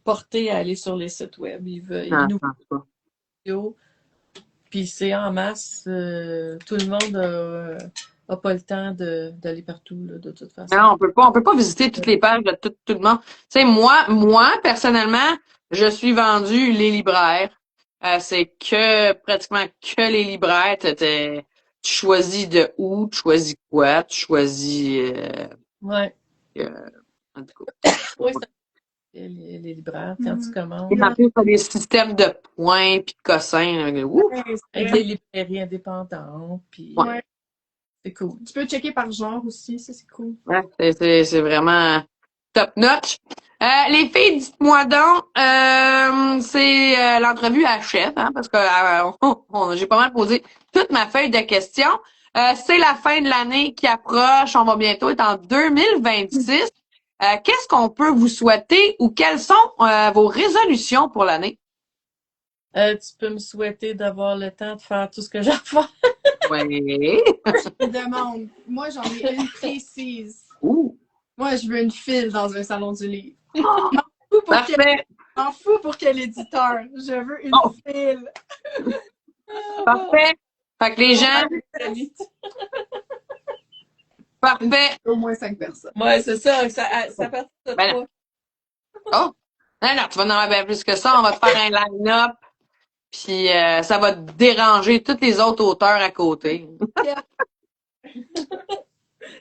portés à aller sur les sites web. Ils nous vidéos. Puis c'est en masse. Tout le monde a pas le temps d'aller partout, là, de toute façon. Non, on peut pas visiter toutes les pages de tout le monde. Tu sais, moi, personnellement, je suis vendue les libraires. C'est pratiquement que les libraires. Tu choisis de où, tu choisis quoi, tu choisis Ouais. en tout cas. Oui, les libraires, quand tu commandes. Et en plus, t'as des systèmes de points puis de cossins. Ouh! Avec les librairies indépendantes. Puis Ouais. c'est cool. Tu peux checker par genre aussi, ça c'est cool. Ouais, c'est vraiment top notch. Les filles, dites-moi donc, c'est l'entrevue achève, hein, parce que j'ai pas mal posé toute ma feuille de questions. C'est la fin de l'année qui approche, on va bientôt être en 2026. Qu'est-ce qu'on peut vous souhaiter ou quelles sont vos résolutions pour l'année? Tu peux me souhaiter d'avoir le temps de faire tout ce que j'ai à faire. Oui. Je me demande. Moi, j'en ai une précise. Ouh. Moi, je veux une file dans un salon du livre. Parfait. M'en fous pour quel éditeur. Je veux une file. Parfait. Fait que les gens, parfait. Au moins 5 personnes. Ouais, c'est ça. Ça part de Ben toi. Oh! Non, non, tu vas en avoir bien plus que ça. On va te faire un line-up, puis ça va déranger tous les autres auteurs à côté.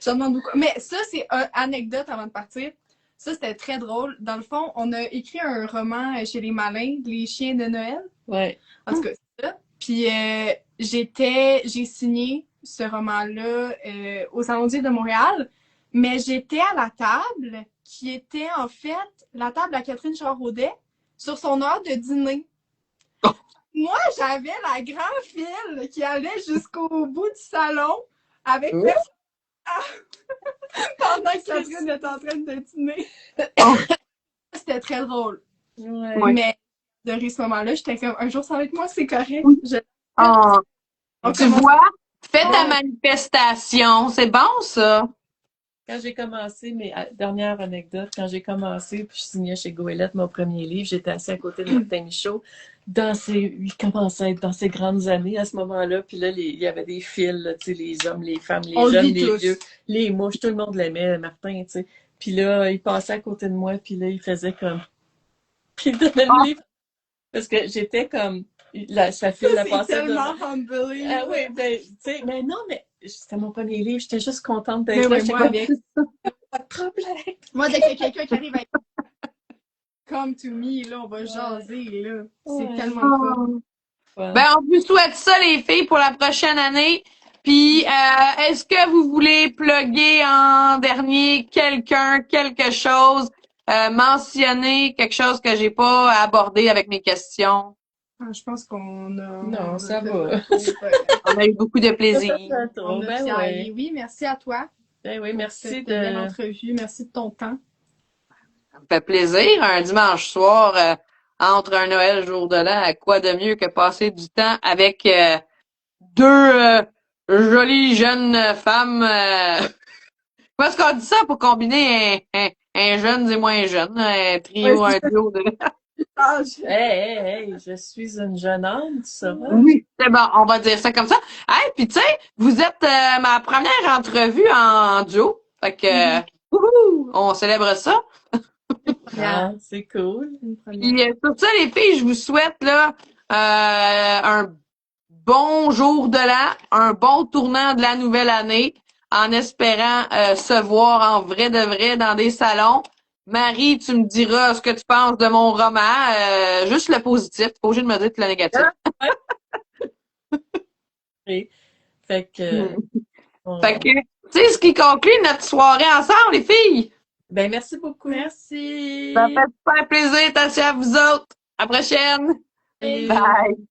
J'en demande beaucoup. Mais ça, c'est une anecdote avant de partir. Ça, c'était très drôle. Dans le fond, on a écrit un roman chez les Malins, Les Chiens de Noël. Ouais. En tout cas, c'est ça. Puis j'ai signé ce roman-là au Salon d'Île de Montréal, mais j'étais à la table qui était en fait la table à Catherine Charaudet sur son heure de dîner. Oh. Moi, j'avais la grande file qui allait jusqu'au bout du salon avec Oh. personne pendant que Catherine était en train de dîner. Oh. C'était très drôle. Ouais. Mais de ce moment-là, j'étais comme un jour ça va être moi, c'est correct. Oui. Je- Oh. On Tu commence- vois? Fais ta Oh. manifestation. C'est bon, ça. Quand j'ai commencé, dernière anecdote, quand j'ai commencé, puis je signais chez Goélette mon premier livre, j'étais assis à côté de Martin Michaud. Il commençait à être dans ses grandes années à ce moment-là. Puis là, il y avait des fils, là, tu sais, les hommes, les femmes, les On le jeunes, dit les tous. vieux, les mouches, tout le monde l'aimait, Martin, tu sais. Puis là, il passait à côté de moi, puis là, il faisait comme... Puis il donnait le livre. Parce que j'étais comme... sa fille la C'est passait tellement devant. humbling. Ah oui, ben, tu sais, mais non, mais c'était mon premier livre, j'étais juste contente d'être Mais là. oui, J'étais moi comme, avec. pas de problème. Moi, dès qu'il y a quelqu'un qui arrive avec Come to me, là, on va jaser, là. C'est Ouais. tellement le fun. Oh. Ouais. Ben, on vous souhaite ça, les filles, pour la prochaine année. Puis, est-ce que vous voulez plugger en dernier quelqu'un, quelque chose, mentionner quelque chose que j'ai pas abordé avec mes questions? Ah, je pense qu'on a... Non, on a ça fait va. le tour. On a eu beaucoup de plaisir. On a Ben fiaillé. oui. Oui, merci à toi. Ben oui, pour merci cette belle de. entrevue. Merci de ton temps. Ça me fait plaisir, un dimanche soir, entre un Noël jour de l'an, à quoi de mieux que passer du temps avec deux jolies jeunes femmes. Comment est-ce qu'on dit ça pour combiner un jeune et moins jeune, un trio, Ouais, un duo de... Hey, je suis une jeune âme, tu sauras. Oui, c'est bon, on va dire ça comme ça. Hey, puis tu sais, vous êtes ma première entrevue en duo. Fait que, wouhou, on célèbre ça. Ah, c'est cool. Une première. Puis sur ça, les filles, je vous souhaite là un bon jour de l'an, un bon tournant de la nouvelle année, en espérant se voir en vrai de vrai dans des salons. Marie, tu me diras ce que tu penses de mon roman, juste le positif, pas obligé de me dire tout le négatif. Fait que. Fait que, tu sais ce qui conclut notre soirée ensemble, les filles. Ben, merci beaucoup. Merci. Ça fait super plaisir, attention à vous autres. À la prochaine. Salut. Bye.